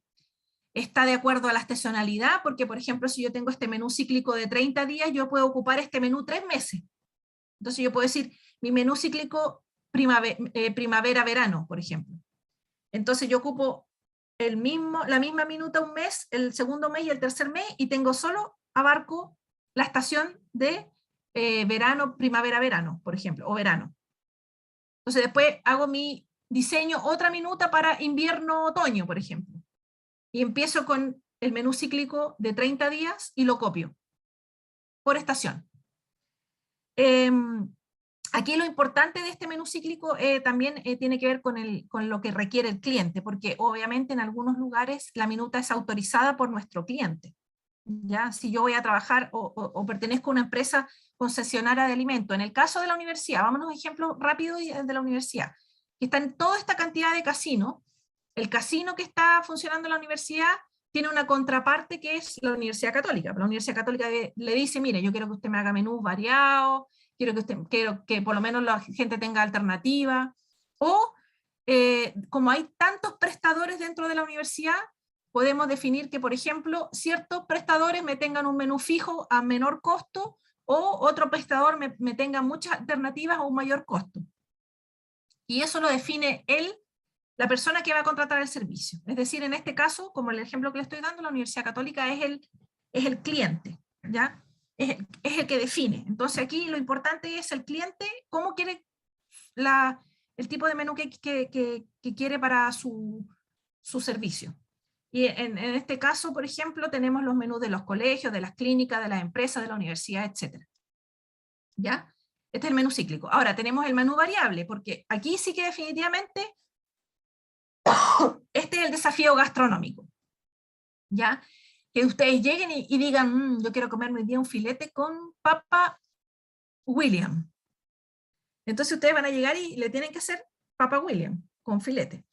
Speaker 1: Está de acuerdo a la estacionalidad, porque, por ejemplo, si yo tengo este menú cíclico de 30 días, yo puedo ocupar este menú 3 meses, Entonces yo puedo decir mi menú cíclico primavera-verano, por ejemplo. Entonces yo ocupo la misma minuta un mes, el segundo mes y el tercer mes, y abarco la estación de verano, primavera-verano, por ejemplo, o verano. Entonces después hago mi diseño otra minuta para invierno-otoño, por ejemplo. Y empiezo con el menú cíclico de 30 días y lo copio por estación. Aquí lo importante de este menú cíclico también tiene que ver con lo que requiere el cliente, porque obviamente en algunos lugares la minuta es autorizada por nuestro cliente. ¿Ya? Si yo voy a trabajar o pertenezco a una empresa concesionaria de alimentos, en el caso de la universidad, vámonos a un ejemplo rápido de la universidad, que está en toda esta cantidad de casinos. El casino que está funcionando en la universidad tiene una contraparte que es la Universidad Católica. La Universidad Católica le dice, mire, yo quiero que usted me haga menús variados, quiero que por lo menos la gente tenga alternativa, o como hay tantos prestadores dentro de la universidad, podemos definir que, por ejemplo, ciertos prestadores me tengan un menú fijo a menor costo, o otro prestador me tenga muchas alternativas a un mayor costo. Y eso lo define la persona que va a contratar el servicio. Es decir, en este caso, como el ejemplo que le estoy dando, la Universidad Católica es el cliente, ¿ya? Es el que define. Entonces aquí lo importante es el cliente, cómo quiere el tipo de menú que quiere para su servicio. Y en este caso, por ejemplo, tenemos los menús de los colegios, de las clínicas, de las empresas, de la universidad, etc. ¿Ya? Este es el menú cíclico. Ahora tenemos el menú variable, porque aquí sí que definitivamente este es el desafío gastronómico. ¿Ya? Que ustedes lleguen y digan, yo quiero comerme hoy día un filete con papa William. Entonces ustedes van a llegar y le tienen que hacer papa William con filete.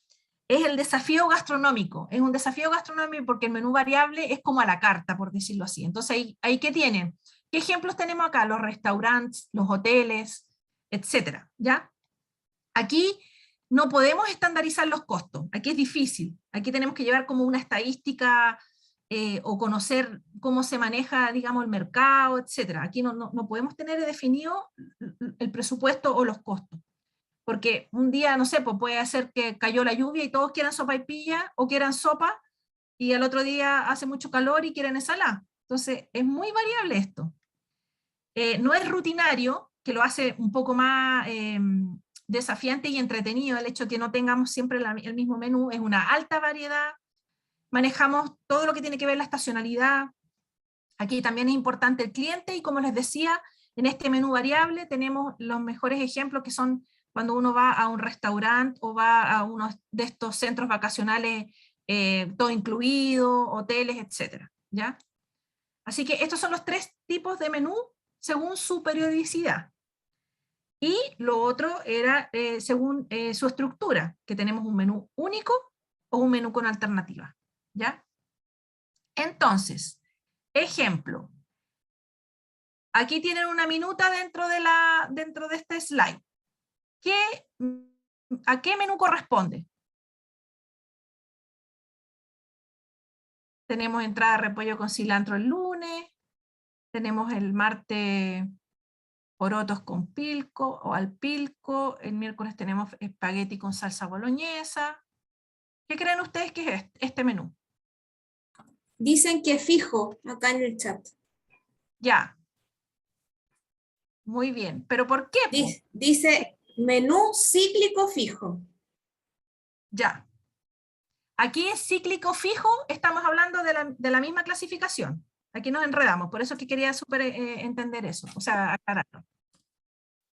Speaker 1: Es el desafío gastronómico, es un desafío gastronómico porque el menú variable es como a la carta, por decirlo así. Entonces, ¿ahí qué tienen? ¿Qué ejemplos tenemos acá? Los restaurantes, los hoteles, etcétera, ¿ya? Aquí no podemos estandarizar los costos, aquí es difícil, aquí tenemos que llevar como una estadística o conocer cómo se maneja, digamos, el mercado, etcétera. Aquí no podemos tener definido el presupuesto o los costos. Porque un día, no sé, pues puede ser que cayó la lluvia y todos quieran sopaipilla o quieran sopa, y al otro día hace mucho calor y quieren ensalada. Entonces, es muy variable esto. No es rutinario, que lo hace un poco más desafiante y entretenido el hecho de que no tengamos siempre el mismo menú, es una alta variedad, manejamos todo lo que tiene que ver la estacionalidad. Aquí también es importante el cliente, y como les decía, en este menú variable tenemos los mejores ejemplos que son cuando uno va a un restaurante o va a uno de estos centros vacacionales, todo incluido, hoteles, etc. ¿Ya? Así que estos son los 3 tipos de menú según su periodicidad. Y lo otro era según su estructura, que tenemos un menú único o un menú con alternativa. ¿Ya? Entonces, ejemplo. Aquí tienen una minuta dentro de este slide. ¿A qué menú corresponde? Tenemos entrada de repollo con cilantro el lunes, tenemos el martes porotos con pilco o al pilco, el miércoles tenemos espagueti con salsa boloñesa. ¿Qué creen ustedes que es este menú?
Speaker 2: Dicen que fijo acá en el chat.
Speaker 1: Ya. Muy bien. ¿Pero por qué?
Speaker 2: Dice menú cíclico fijo.
Speaker 1: Ya. Aquí es cíclico fijo, estamos hablando de la misma clasificación. Aquí nos enredamos, por eso es que quería entender eso, o sea, aclararlo.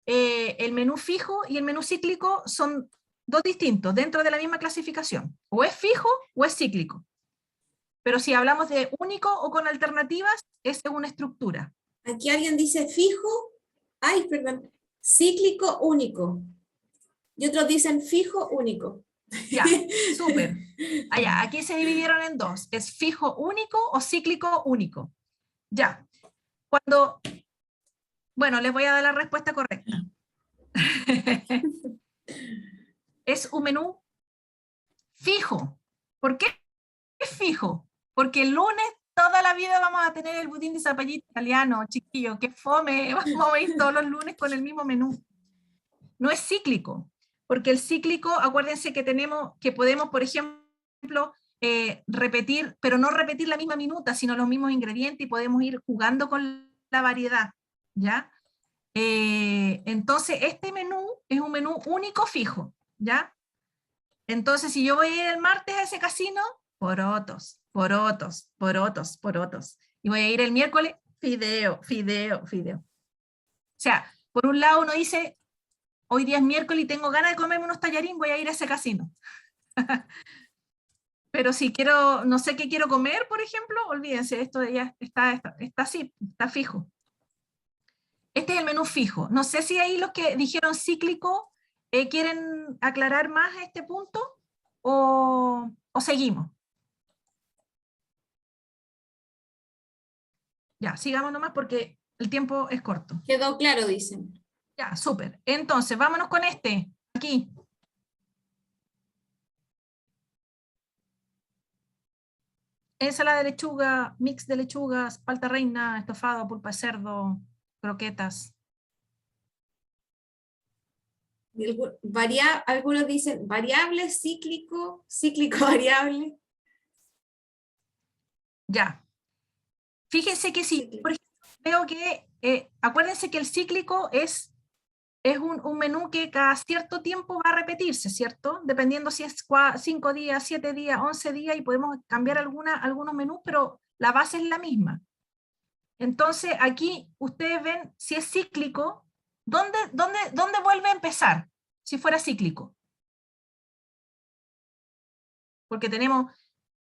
Speaker 1: El menú fijo y el menú cíclico son 2 distintos dentro de la misma clasificación. O es fijo o es cíclico. Pero si hablamos de único o con alternativas, es según estructura.
Speaker 2: Aquí alguien dice fijo, cíclico único. Y otros dicen fijo único.
Speaker 1: Ya, súper. Allá, aquí se dividieron en 2. ¿Es fijo único o cíclico único? Ya. Bueno, les voy a dar la respuesta correcta. Es un menú fijo. ¿Por qué es fijo? Porque el lunes toda la vida vamos a tener el budín de zapallito italiano, chiquillo, que fome, vamos a ir todos los lunes con el mismo menú. No es cíclico, porque el cíclico, acuérdense que podemos, por ejemplo, repetir, pero no repetir la misma minuta, sino los mismos ingredientes, y podemos ir jugando con la variedad, ¿ya? Entonces, este menú es un menú único fijo, ¿ya? Entonces, si yo voy a ir el martes a ese casino, porotos, porotos, porotos, porotos. Y voy a ir el miércoles, fideo, fideo, fideo. O sea, por un lado uno dice, hoy día es miércoles y tengo ganas de comerme unos tallarín, voy a ir a ese casino. Pero si quiero, no sé qué quiero comer, por ejemplo, olvídense, esto ya está así, está fijo. Este es el menú fijo. No sé si ahí los que dijeron cíclico quieren aclarar más este punto o seguimos. Ya, sigamos nomás porque el tiempo es corto.
Speaker 2: Quedó claro, dicen.
Speaker 1: Ya, súper. Entonces, vámonos con este, aquí. Ensalada de lechuga, mix de lechugas, palta reina, estofado, pulpa de cerdo, croquetas.
Speaker 2: Algunos dicen variable, cíclico, cíclico variable.
Speaker 1: Ya. Fíjense que si, por ejemplo, veo que, acuérdense que el cíclico es un menú que cada cierto tiempo va a repetirse, ¿cierto? Dependiendo si es 5 días, 7 días, 11 días, y podemos cambiar algunos menús, pero la base es la misma. Entonces, aquí ustedes ven, si es cíclico, ¿dónde vuelve a empezar? Si fuera cíclico. Porque tenemos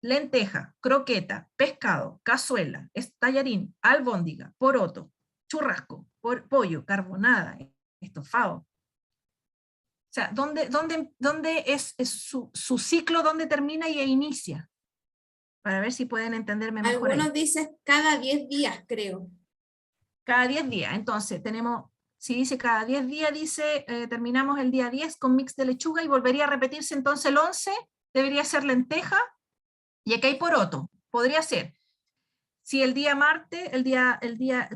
Speaker 1: lenteja, croqueta, pescado, cazuela, tallarín, albóndiga, poroto, churrasco, pollo, carbonada, estofado. O sea, ¿dónde es su ciclo, dónde termina y inicia? Para ver si pueden entenderme mejor.
Speaker 2: Algunos dicen cada 10 días, creo.
Speaker 1: Cada 10 días. Entonces, tenemos, si dice cada 10 días, dice, terminamos el día 10 con mix de lechuga y volvería a repetirse entonces el 11, debería ser lenteja, y acá hay poroto, podría ser. Si el día martes,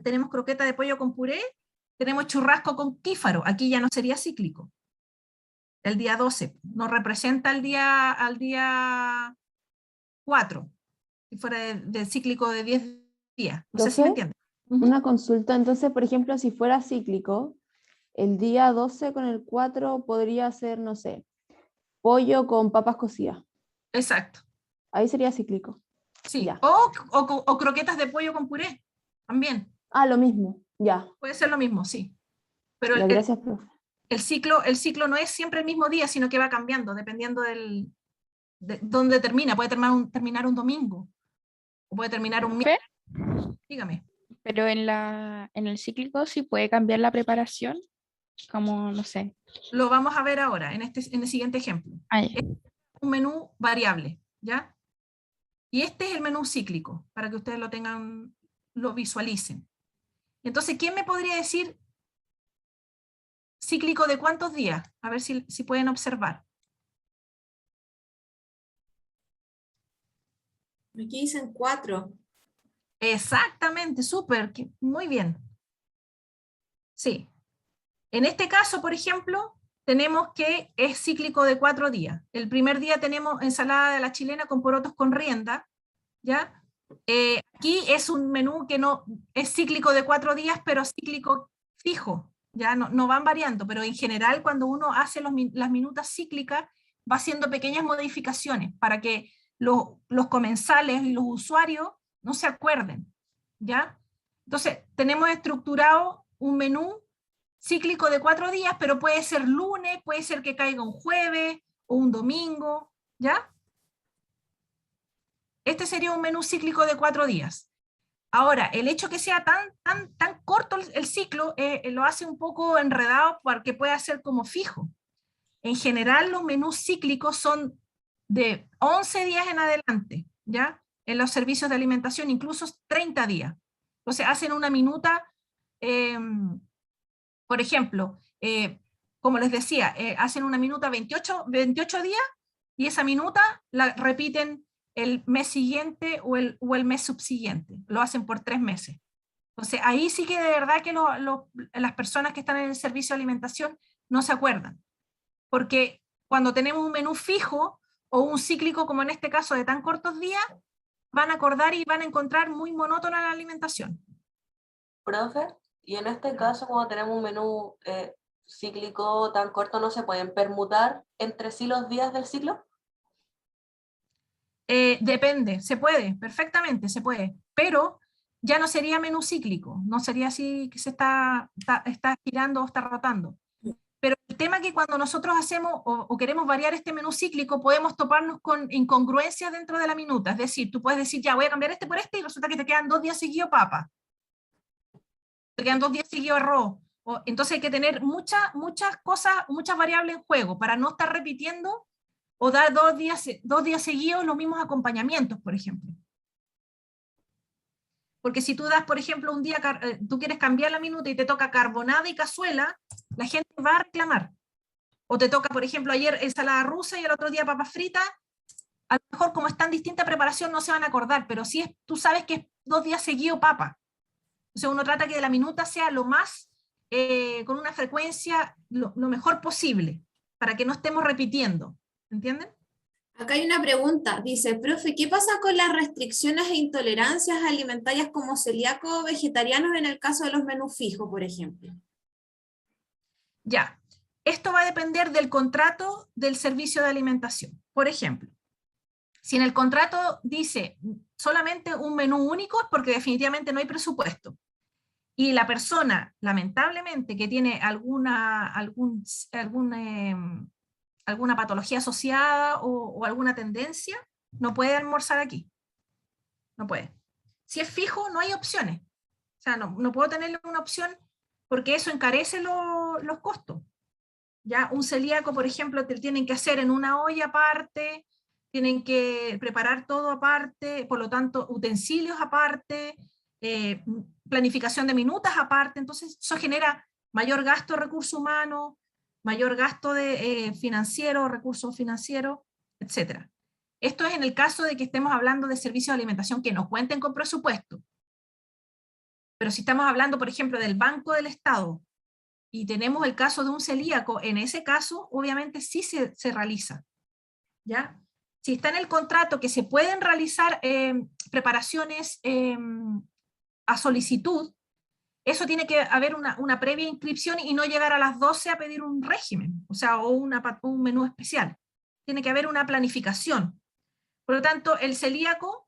Speaker 1: tenemos croqueta de pollo con puré, tenemos churrasco con quífaro, aquí ya no sería cíclico. El día 12 nos representa al día 4, si fuera de cíclico de 10 días. No sé si me entienden.
Speaker 3: Una consulta, entonces, por ejemplo, si fuera cíclico, el día 12 con el 4 podría ser, no sé, pollo con papas cocidas.
Speaker 1: Exacto.
Speaker 3: Ahí sería cíclico.
Speaker 1: Sí,
Speaker 3: Ya.
Speaker 1: o croquetas de pollo con puré, también.
Speaker 3: Ah, lo mismo, ya.
Speaker 1: Puede ser lo mismo, sí. Pero
Speaker 3: Ya, gracias, profe.
Speaker 1: el ciclo no es siempre el mismo día, sino que va cambiando, dependiendo de dónde termina. Puede terminar un domingo, o puede terminar un miércoles. Dígame.
Speaker 4: Pero en el cíclico sí puede cambiar la preparación, como, no sé.
Speaker 1: Lo vamos a ver ahora, en el siguiente ejemplo.
Speaker 4: Ahí.
Speaker 1: Es un menú variable, ¿ya? Y este es el menú cíclico, para que ustedes lo visualicen. Entonces, ¿quién me podría decir cíclico de cuántos días? A ver si pueden observar.
Speaker 2: Aquí dicen 4.
Speaker 1: Exactamente, súper, muy bien. Sí. En este caso, por ejemplo, tenemos que es cíclico de 4 días. El primer día tenemos ensalada de la chilena con porotos con rienda, ¿ya? Aquí es un menú que no es cíclico de 4 días, pero cíclico fijo, ya no van variando, pero en general cuando uno hace las minutas cíclicas va haciendo pequeñas modificaciones para que los comensales y los usuarios no se acuerden, ¿ya? Entonces, tenemos estructurado un menú cíclico de 4 días, pero puede ser lunes, puede ser que caiga un jueves o un domingo, ¿ya? Este sería un menú cíclico de 4 días. Ahora, el hecho que sea tan corto el ciclo lo hace un poco enredado porque puede ser como fijo. En general, los menús cíclicos son de 11 días en adelante, ¿ya? En los servicios de alimentación, incluso 30 días. Entonces, hacen una minuta, por ejemplo, como les decía, hacen una minuta 28 días, y esa minuta la repiten el mes siguiente o el mes subsiguiente. Lo hacen por 3 meses. Entonces, ahí sí que de verdad que las personas que están en el servicio de alimentación no se acuerdan. Porque cuando tenemos un menú fijo o un cíclico, como en este caso de tan cortos días, van a acordar y van a encontrar muy monótona la alimentación.
Speaker 5: Profe, y en este caso, cuando tenemos un menú cíclico tan corto, ¿no se pueden permutar entre sí los días del ciclo?
Speaker 1: Depende, se puede, perfectamente se puede, pero ya no sería menú cíclico, no sería así que se está girando o está rotando. Pero el tema es que cuando nosotros hacemos o queremos variar este menú cíclico, podemos toparnos con incongruencias dentro de la minuta. Es decir, tú puedes decir, ya voy a cambiar este por este y resulta que te quedan 2 días seguidos papa. Te quedan 2 días seguidos arroz. Entonces hay que tener muchas cosas, muchas variables en juego para no estar repitiendo o dar 2 días seguidos los mismos acompañamientos, por ejemplo. Porque si tú das, por ejemplo, un día, tú quieres cambiar la minuta y te toca carbonada y cazuela, la gente va a reclamar. O te toca, por ejemplo, ayer ensalada rusa y el otro día papas fritas, a lo mejor como es tan distinta preparación no se van a acordar, pero si tú sabes que es 2 días seguido papa. O sea, uno trata que la minuta sea lo más, con una frecuencia lo mejor posible, para que no estemos repitiendo. ¿Entienden?
Speaker 2: Acá hay una pregunta, dice, profe, ¿qué pasa con las restricciones e intolerancias alimentarias como celíacos o vegetarianos en el caso de los menús fijos, por ejemplo?
Speaker 1: Ya, esto va a depender del contrato del servicio de alimentación. Por ejemplo, si en el contrato dice solamente un menú único, es porque definitivamente no hay presupuesto. Y la persona, lamentablemente, que tiene alguna patología asociada o alguna tendencia, no puede almorzar aquí. No puede. Si es fijo, no hay opciones. O sea, no puedo tenerle una opción porque eso encarece los costos. Ya un celíaco, por ejemplo, te tienen que hacer en una olla aparte, tienen que preparar todo aparte, por lo tanto, utensilios aparte, planificación de minutas aparte, entonces eso genera mayor gasto de recursos humanos, mayor gasto de financiero, recursos financieros, etc. Esto es en el caso de que estemos hablando de servicios de alimentación que no cuenten con presupuesto. Pero si estamos hablando, por ejemplo, del Banco del Estado, y tenemos el caso de un celíaco, en ese caso, obviamente sí se realiza. ¿Ya? Si está en el contrato que se pueden realizar preparaciones a solicitud, eso tiene que haber una previa inscripción y no llegar a las 12 a pedir un régimen, o sea, o un menú especial. Tiene que haber una planificación. Por lo tanto, el celíaco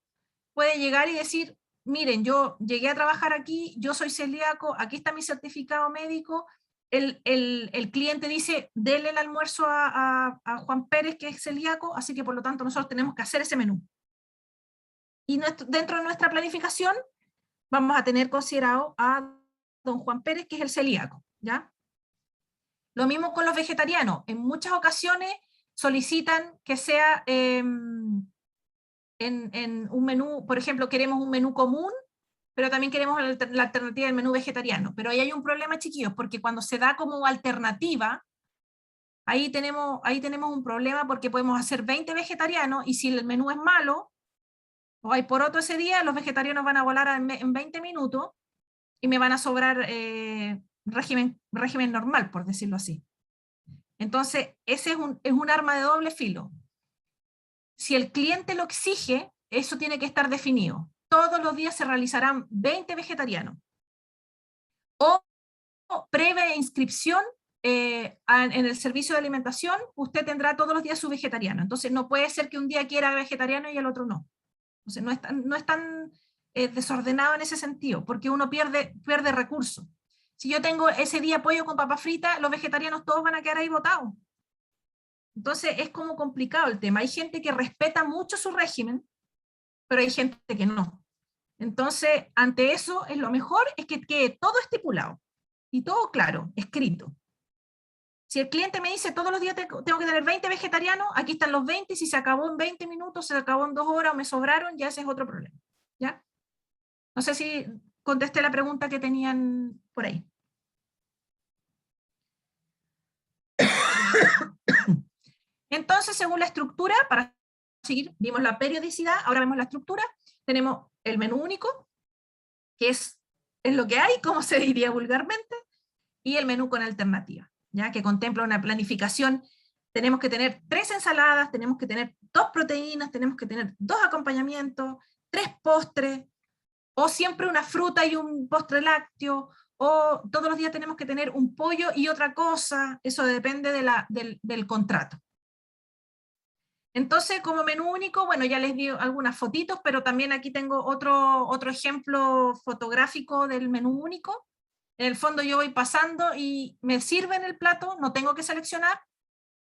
Speaker 1: puede llegar y decir, miren, yo llegué a trabajar aquí, yo soy celíaco, aquí está mi certificado médico. El cliente dice, denle el almuerzo a Juan Pérez, que es celíaco, así que por lo tanto nosotros tenemos que hacer ese menú. Y dentro de nuestra planificación vamos a tener considerado a don Juan Pérez, que es el celíaco, ¿ya? Lo mismo con los vegetarianos. En muchas ocasiones solicitan que sea en un menú, por ejemplo, queremos un menú común, pero también queremos la alternativa del menú vegetariano. Pero ahí hay un problema, chiquillos, porque cuando se da como alternativa, ahí tenemos un problema porque podemos hacer 20 vegetarianos y si el menú es malo, o hay poroto ese día, los vegetarianos van a volar en 20 minutos y me van a sobrar régimen normal, por decirlo así. Entonces, ese es un arma de doble filo. Si el cliente lo exige, eso tiene que estar definido. Todos los días se realizarán 20 vegetarianos. O previa inscripción en el servicio de alimentación, usted tendrá todos los días su vegetariano. Entonces no puede ser que un día quiera vegetariano y el otro no. Entonces no es tan desordenado en ese sentido, porque uno pierde recursos. Si yo tengo ese día pollo con papa frita, los vegetarianos todos van a quedar ahí botados. Entonces es como complicado el tema. Hay gente que respeta mucho su régimen, pero hay gente que no. Entonces, ante eso, lo mejor es que quede todo estipulado y todo claro, escrito. Si el cliente me dice todos los días tengo que tener 20 vegetarianos, aquí están los 20, y si se acabó en 20 minutos, se acabó en 2 horas o me sobraron, ya ese es otro problema. ¿Ya? No sé si contesté la pregunta que tenían por ahí. Entonces, según la estructura, para seguir, vimos la periodicidad, ahora vemos la estructura, tenemos el menú único, que es lo que hay, como se diría vulgarmente, y el menú con alternativa, ¿ya? Que contempla una planificación. Tenemos que tener 3 ensaladas, tenemos que tener 2 proteínas, tenemos que tener 2 acompañamientos, 3 postres, o siempre una fruta y un postre lácteo, o todos los días tenemos que tener un pollo y otra cosa, eso depende del contrato. Entonces, como menú único, bueno, ya les di algunas fotitos, pero también aquí tengo otro ejemplo fotográfico del menú único. En el fondo yo voy pasando y me sirven el plato, no tengo que seleccionar,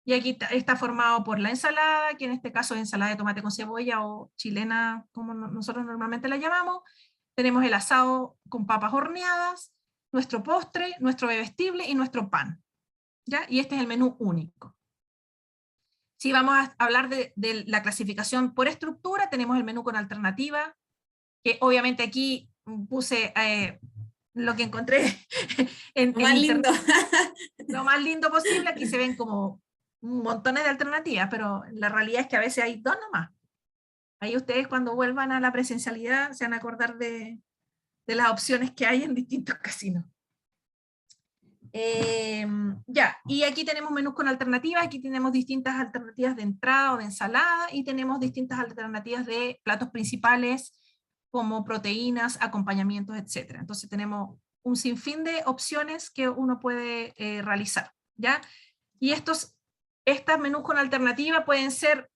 Speaker 1: y aquí está formado por la ensalada, que en este caso es ensalada de tomate con cebolla o chilena, como nosotros normalmente la llamamos. Tenemos el asado con papas horneadas, nuestro postre, nuestro bebestible y nuestro pan, ¿ya? Y este es el menú único. Si vamos a hablar de la clasificación por estructura, tenemos el menú con alternativa, que obviamente aquí puse lo que encontré en
Speaker 2: Más lindo.
Speaker 1: lo más lindo posible. Aquí se ven como montones de alternativas, pero la realidad es que a veces hay 2 nomás. Ahí ustedes cuando vuelvan a la presencialidad se van a acordar de las opciones que hay en distintos casinos. Ya, y aquí tenemos menús con alternativas, aquí tenemos distintas alternativas de entrada o de ensalada, y tenemos distintas alternativas de platos principales, como proteínas, acompañamientos, etc. Entonces tenemos un sinfín de opciones que uno puede realizar, ¿ya? Y estos menús con alternativa pueden ser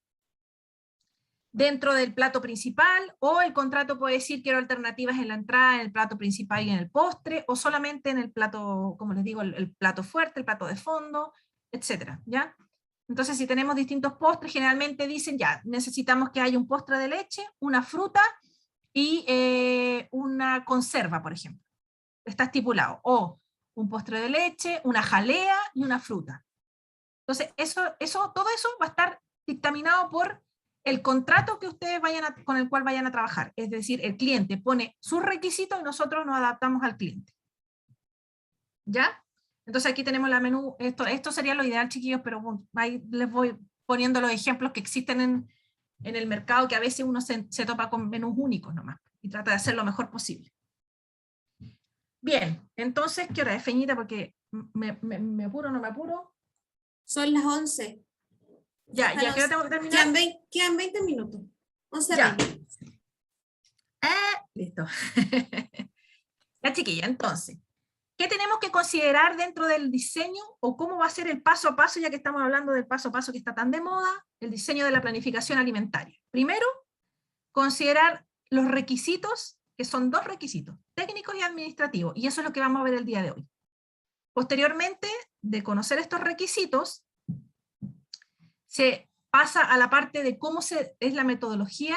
Speaker 1: dentro del plato principal, o el contrato puede decir quiero alternativas en la entrada, en el plato principal y en el postre, o solamente en el plato, como les digo, el plato fuerte, el plato de fondo, etcétera, ¿ya? Entonces, si tenemos distintos postres, generalmente dicen, ya, necesitamos que haya un postre de leche, una fruta y una conserva, por ejemplo. Está estipulado. O un postre de leche, una jalea y una fruta. Entonces, todo eso va a estar dictaminado por el contrato que ustedes con el cual vayan a trabajar. Es decir, el cliente pone sus requisitos y nosotros nos adaptamos al cliente. ¿Ya? Entonces aquí tenemos la menú. Esto sería lo ideal, chiquillos, pero bueno, ahí les voy poniendo los ejemplos que existen en el mercado, que a veces uno se topa con menús únicos nomás y trata de hacer lo mejor posible. Bien, entonces, ¿qué hora es, Feñita? Porque me apuro o no me apuro.
Speaker 2: Son las 11.
Speaker 1: Ya, ¿qué hora tengo que terminar?
Speaker 2: Quedan 20 minutos. 11
Speaker 1: Ya.
Speaker 2: 20.
Speaker 1: Listo. Ya, chiquilla, entonces, ¿qué tenemos que considerar dentro del diseño, o cómo va a ser el paso a paso, ya que estamos hablando del paso a paso que está tan de moda, el diseño de la planificación alimentaria? Primero, considerar los requisitos, que son 2 requisitos, técnicos y administrativos, y eso es lo que vamos a ver el día de hoy. Posteriormente, de conocer estos requisitos, se pasa a la parte de cómo es la metodología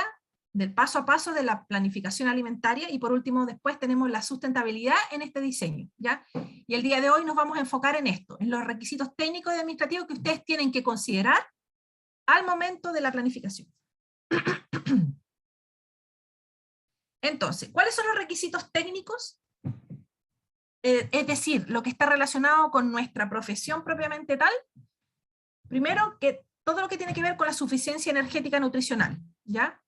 Speaker 1: del paso a paso de la planificación alimentaria, y por último después tenemos la sustentabilidad en este diseño, ¿ya? Y el día de hoy nos vamos a enfocar en esto, en los requisitos técnicos y administrativos que ustedes tienen que considerar al momento de la planificación. Entonces, ¿cuáles son los requisitos técnicos? Es decir, lo que está relacionado con nuestra profesión propiamente tal. Primero, que todo lo que tiene que ver con la suficiencia energética nutricional, ¿ya?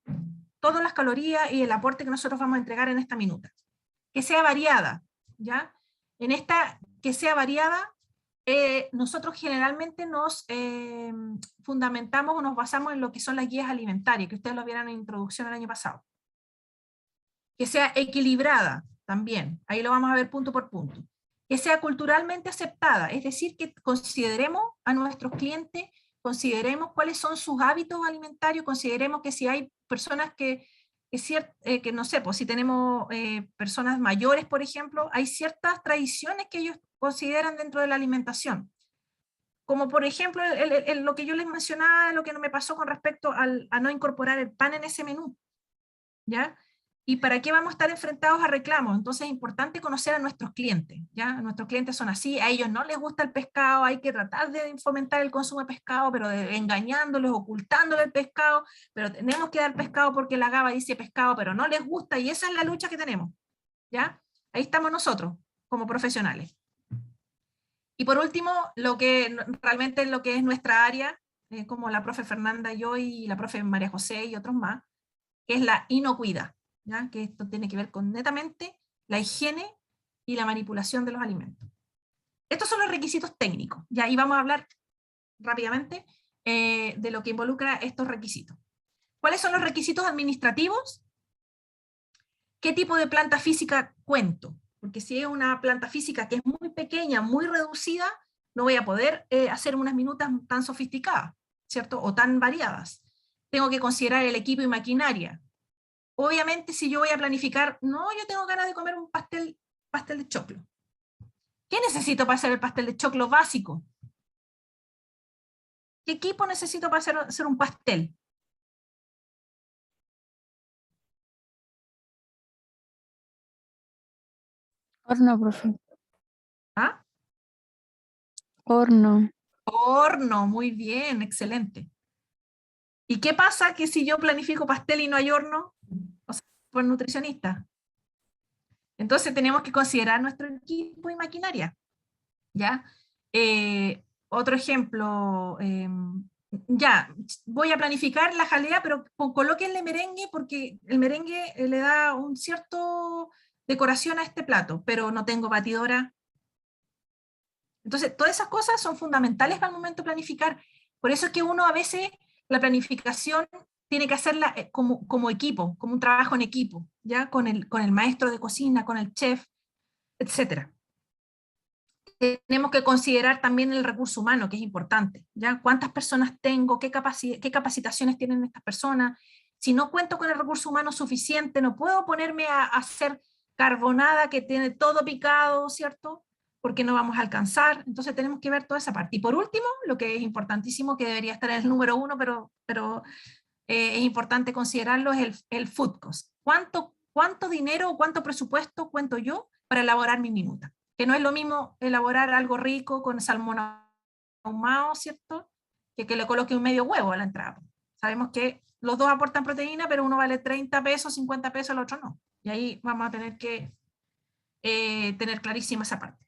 Speaker 1: Todas las calorías y el aporte que nosotros vamos a entregar en esta minuta. Que sea variada, ¿ya? En esta que sea variada, nosotros generalmente nos fundamentamos o nos basamos en lo que son las guías alimentarias, que ustedes lo vieron en introducción el año pasado. Que sea equilibrada también, ahí lo vamos a ver punto por punto. Que sea culturalmente aceptada, es decir, que consideremos a nuestros clientes, consideremos cuáles son sus hábitos alimentarios, consideremos que si hay personas que no sé, pues si tenemos personas mayores, por ejemplo, hay ciertas tradiciones que ellos consideran dentro de la alimentación. Como por ejemplo, lo que yo les mencionaba, lo que me pasó con respecto a no incorporar el pan en ese menú, ¿ya? ¿Y para qué vamos a estar enfrentados a reclamos? Entonces es importante conocer a nuestros clientes, ¿ya? Nuestros clientes son así, a ellos no les gusta el pescado, hay que tratar de fomentar el consumo de pescado, pero engañándoles, ocultándoles el pescado, pero tenemos que dar pescado porque la GABA dice pescado, pero no les gusta, y esa es la lucha que tenemos, ¿ya? Ahí estamos nosotros, como profesionales. Y por último, realmente lo que es nuestra área, como la profe Fernanda, yo y la profe María José y otros más, que es la inocuidad, ¿ya? Que esto tiene que ver con netamente la higiene y la manipulación de los alimentos. Estos son los requisitos técnicos, ¿ya? Y vamos a hablar rápidamente de lo que involucra estos requisitos. ¿Cuáles son los requisitos administrativos? ¿Qué tipo de planta física cuento? Porque si es una planta física que es muy pequeña, muy reducida, no voy a poder hacer unas minutas tan sofisticadas, ¿cierto? O tan variadas. Tengo que considerar el equipo y maquinaria. Obviamente, si yo voy a planificar, no, yo tengo ganas de comer un pastel de choclo. ¿Qué necesito para hacer el pastel de choclo básico? ¿Qué equipo necesito para hacer un pastel?
Speaker 4: Horno, profe.
Speaker 1: ¿Ah?
Speaker 4: Horno.
Speaker 1: Horno, muy bien, excelente. ¿Y qué pasa que si yo planifico pastel y no hay horno? O sea, por nutricionista. Entonces tenemos que considerar nuestro equipo y maquinaria, ¿ya? Otro ejemplo, ya, voy a planificar la jalea, pero colóquenle merengue porque el merengue le da un cierto decoración a este plato, pero no tengo batidora. Entonces, todas esas cosas son fundamentales para el momento de planificar. Por eso es que uno a veces la planificación tiene que hacerla como equipo, como un trabajo en equipo, ¿ya? Con el maestro de cocina, con el chef, etc. Tenemos que considerar también el recurso humano, que es importante, ¿ya? ¿Cuántas personas tengo? ¿Qué capacitaciones tienen estas personas? Si no cuento con el recurso humano suficiente, no puedo ponerme a hacer carbonada que tiene todo picado, ¿cierto? Porque no vamos a alcanzar. Entonces tenemos que ver toda esa parte. Y por último, lo que es importantísimo, que debería estar en el número 1, pero es importante considerarlo, es el food cost. ¿Cuánto dinero o cuánto presupuesto cuento yo para elaborar mi minuta? Que no es lo mismo elaborar algo rico con salmón ahumado, ¿cierto? Que le coloque un medio huevo a la entrada. Sabemos que los dos aportan proteína, pero uno vale 30 pesos, 50 pesos, el otro no. Y ahí vamos a tener que tener clarísima esa parte.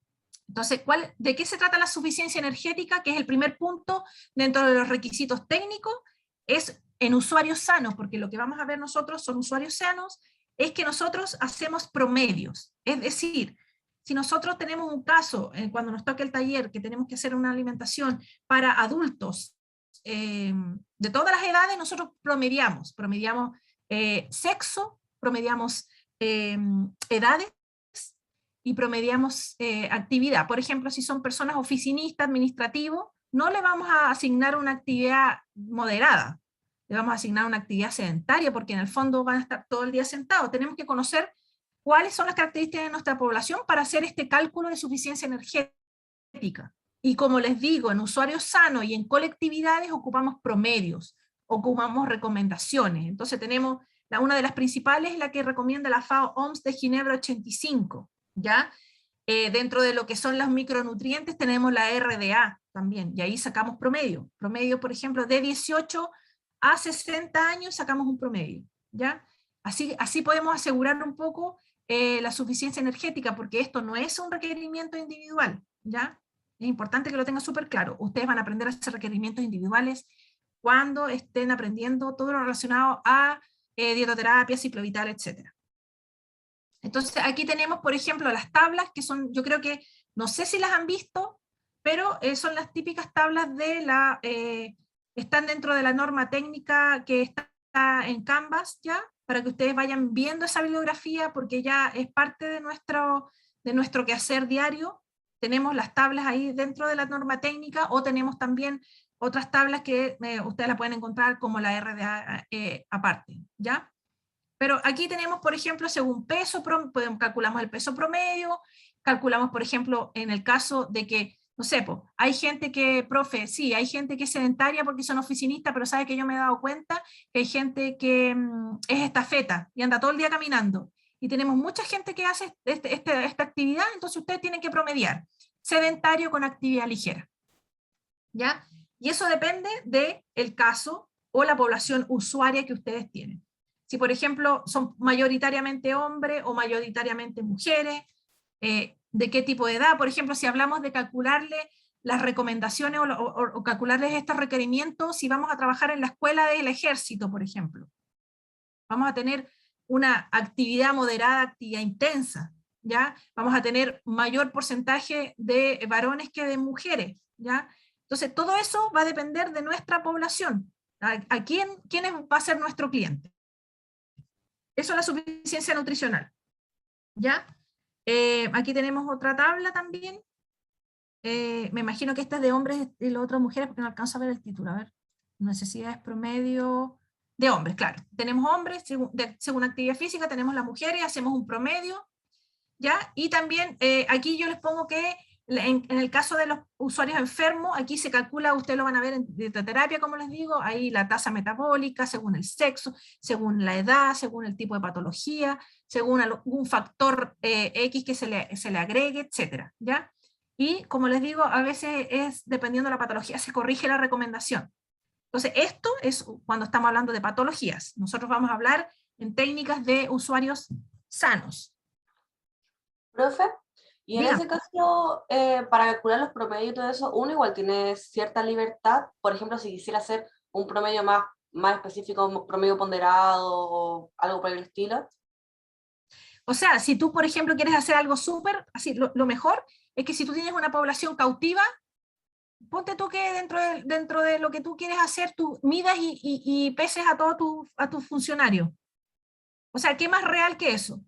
Speaker 1: Entonces, ¿de qué se trata la suficiencia energética? Que es el primer punto dentro de los requisitos técnicos, es en usuarios sanos, porque lo que vamos a ver nosotros son usuarios sanos, es que nosotros hacemos promedios. Es decir, si nosotros tenemos un caso, cuando nos toca el taller, que tenemos que hacer una alimentación para adultos de todas las edades, nosotros promediamos sexo, promediamos edades, y promediamos actividad. Por ejemplo, si son personas oficinistas, administrativos, no le vamos a asignar una actividad moderada, le vamos a asignar una actividad sedentaria, porque en el fondo van a estar todo el día sentados. Tenemos que conocer cuáles son las características de nuestra población para hacer este cálculo de suficiencia energética. Y como les digo, en usuarios sanos y en colectividades ocupamos promedios, ocupamos recomendaciones. Entonces tenemos, una de las principales es la que recomienda la FAO-OMS de Ginebra 85, ¿ya? Dentro de lo que son los micronutrientes tenemos la RDA también, y ahí sacamos promedio, por ejemplo, de 18 a 60 años sacamos un promedio, ¿ya? Así podemos asegurar un poco la suficiencia energética, porque esto no es un requerimiento individual, ¿ya? Es importante que lo tengan súper claro. Ustedes van a aprender a hacer requerimientos individuales cuando estén aprendiendo todo lo relacionado a dietoterapia, ciclo vital, etc. Entonces aquí tenemos, por ejemplo, las tablas, que son, yo creo que, no sé si las han visto, pero son las típicas tablas de están dentro de la norma técnica que está en Canvas, ¿ya? Para que ustedes vayan viendo esa bibliografía, porque ya es parte de nuestro quehacer diario. Tenemos las tablas ahí dentro de la norma técnica, o tenemos también otras tablas que ustedes las pueden encontrar como la RDA aparte, ¿ya? Pero aquí tenemos, por ejemplo, según peso, calculamos el peso promedio, calculamos, por ejemplo, en el caso de que, no sé, hay gente que, profe, sí, hay gente que es sedentaria porque son oficinistas, pero sabe que yo me he dado cuenta que hay gente que es estafeta y anda todo el día caminando. Y tenemos mucha gente que hace esta actividad, entonces ustedes tienen que promediar sedentario con actividad ligera, ¿ya? Y eso depende del caso o la población usuaria que ustedes tienen. Si, por ejemplo, son mayoritariamente hombres o mayoritariamente mujeres, de qué tipo de edad. Por ejemplo, si hablamos de calcularle las recomendaciones o calcularles estos requerimientos si vamos a trabajar en la escuela del ejército, por ejemplo. Vamos a tener una actividad moderada, actividad intensa, ¿ya? Vamos a tener mayor porcentaje de varones que de mujeres, ¿ya? Entonces, todo eso va a depender de nuestra población. ¿A quién va a ser nuestro cliente? Eso es la suficiencia nutricional, ¿ya? Aquí tenemos otra tabla también. Me imagino que esta es de hombres y la otra mujeres, porque no alcanzo a ver el título. A ver, necesidades promedio de hombres, claro. Tenemos hombres según actividad física, tenemos las mujeres, hacemos un promedio, ¿ya? Y también aquí yo les pongo que en el caso de los usuarios enfermos, aquí se calcula, ustedes lo van a ver en dietoterapia, como les digo, ahí la tasa metabólica, según el sexo, según la edad, según el tipo de patología, según algún factor X que se le agregue, etcétera, ¿ya? Y como les digo, a veces es, dependiendo de la patología, se corrige la recomendación. Entonces, esto es cuando estamos hablando de patologías. Nosotros vamos a hablar en técnicas de usuarios sanos.
Speaker 5: Profe, y en
Speaker 1: Dígame.
Speaker 5: ese caso, para calcular los promedios y todo eso, uno igual tiene cierta libertad. Por ejemplo, si quisiera hacer un promedio más específico, un promedio ponderado o algo por el estilo.
Speaker 1: O sea, si tú, por ejemplo, quieres hacer algo súper, así, lo mejor es que si tú tienes una población cautiva, ponte tú que dentro de lo que tú quieres hacer, tú midas y peses a todos tus funcionarios. O sea, ¿qué más real que eso?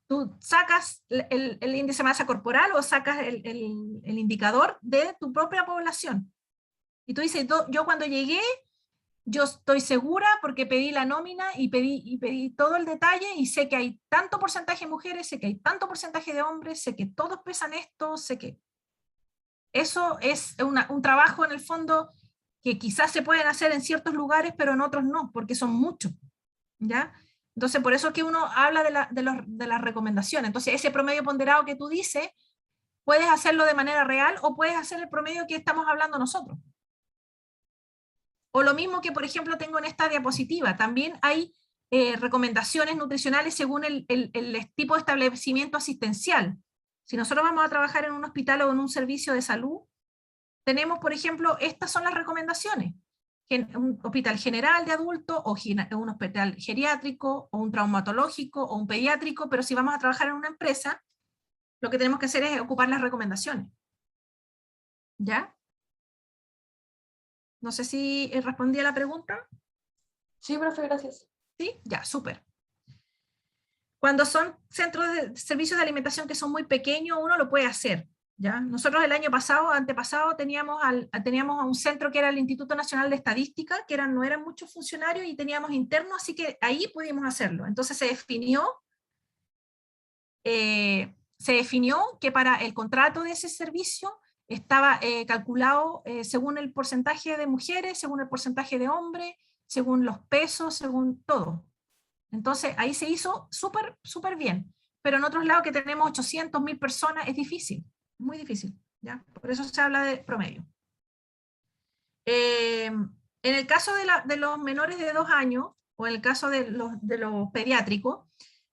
Speaker 1: Tú sacas el índice de masa corporal o sacas el indicador de tu propia población. Y tú dices, yo cuando llegué, yo estoy segura porque pedí la nómina y pedí todo el detalle y sé que hay tanto porcentaje de mujeres, sé que hay tanto porcentaje de hombres, sé que todos pesan esto, sé que... Eso es un trabajo en el fondo que quizás se pueden hacer en ciertos lugares, pero en otros no, porque son muchos, ¿ya? Entonces, por eso es que uno habla de las recomendaciones. Entonces, ese promedio ponderado que tú dices, puedes hacerlo de manera real o puedes hacer el promedio que estamos hablando nosotros. O lo mismo que, por ejemplo, tengo en esta diapositiva. También hay recomendaciones nutricionales según el tipo de establecimiento asistencial. Si nosotros vamos a trabajar en un hospital o en un servicio de salud, tenemos, por ejemplo, estas son las recomendaciones. Un hospital general de adultos, o un hospital geriátrico, o un traumatológico, o un pediátrico, pero si vamos a trabajar en una empresa, lo que tenemos que hacer es ocupar las recomendaciones. ¿Ya? No sé si respondí a la pregunta.
Speaker 5: Sí, profe, gracias.
Speaker 1: ¿Sí? Ya, súper. Cuando son centros de servicios de alimentación que son muy pequeños, uno lo puede hacer, ¿ya? Nosotros el año pasado, antepasado, teníamos a un centro que era el Instituto Nacional de Estadística, que no eran muchos funcionarios y teníamos internos, así que ahí pudimos hacerlo. Entonces se definió que para el contrato de ese servicio estaba calculado según el porcentaje de mujeres, según el porcentaje de hombres, según los pesos, según todo. Entonces ahí se hizo súper, súper bien. Pero en otros lados que tenemos 800.000 personas es difícil, muy difícil, ¿ya? Por eso se habla de promedio. En el caso de los menores de 2 años, o en el caso de los pediátricos,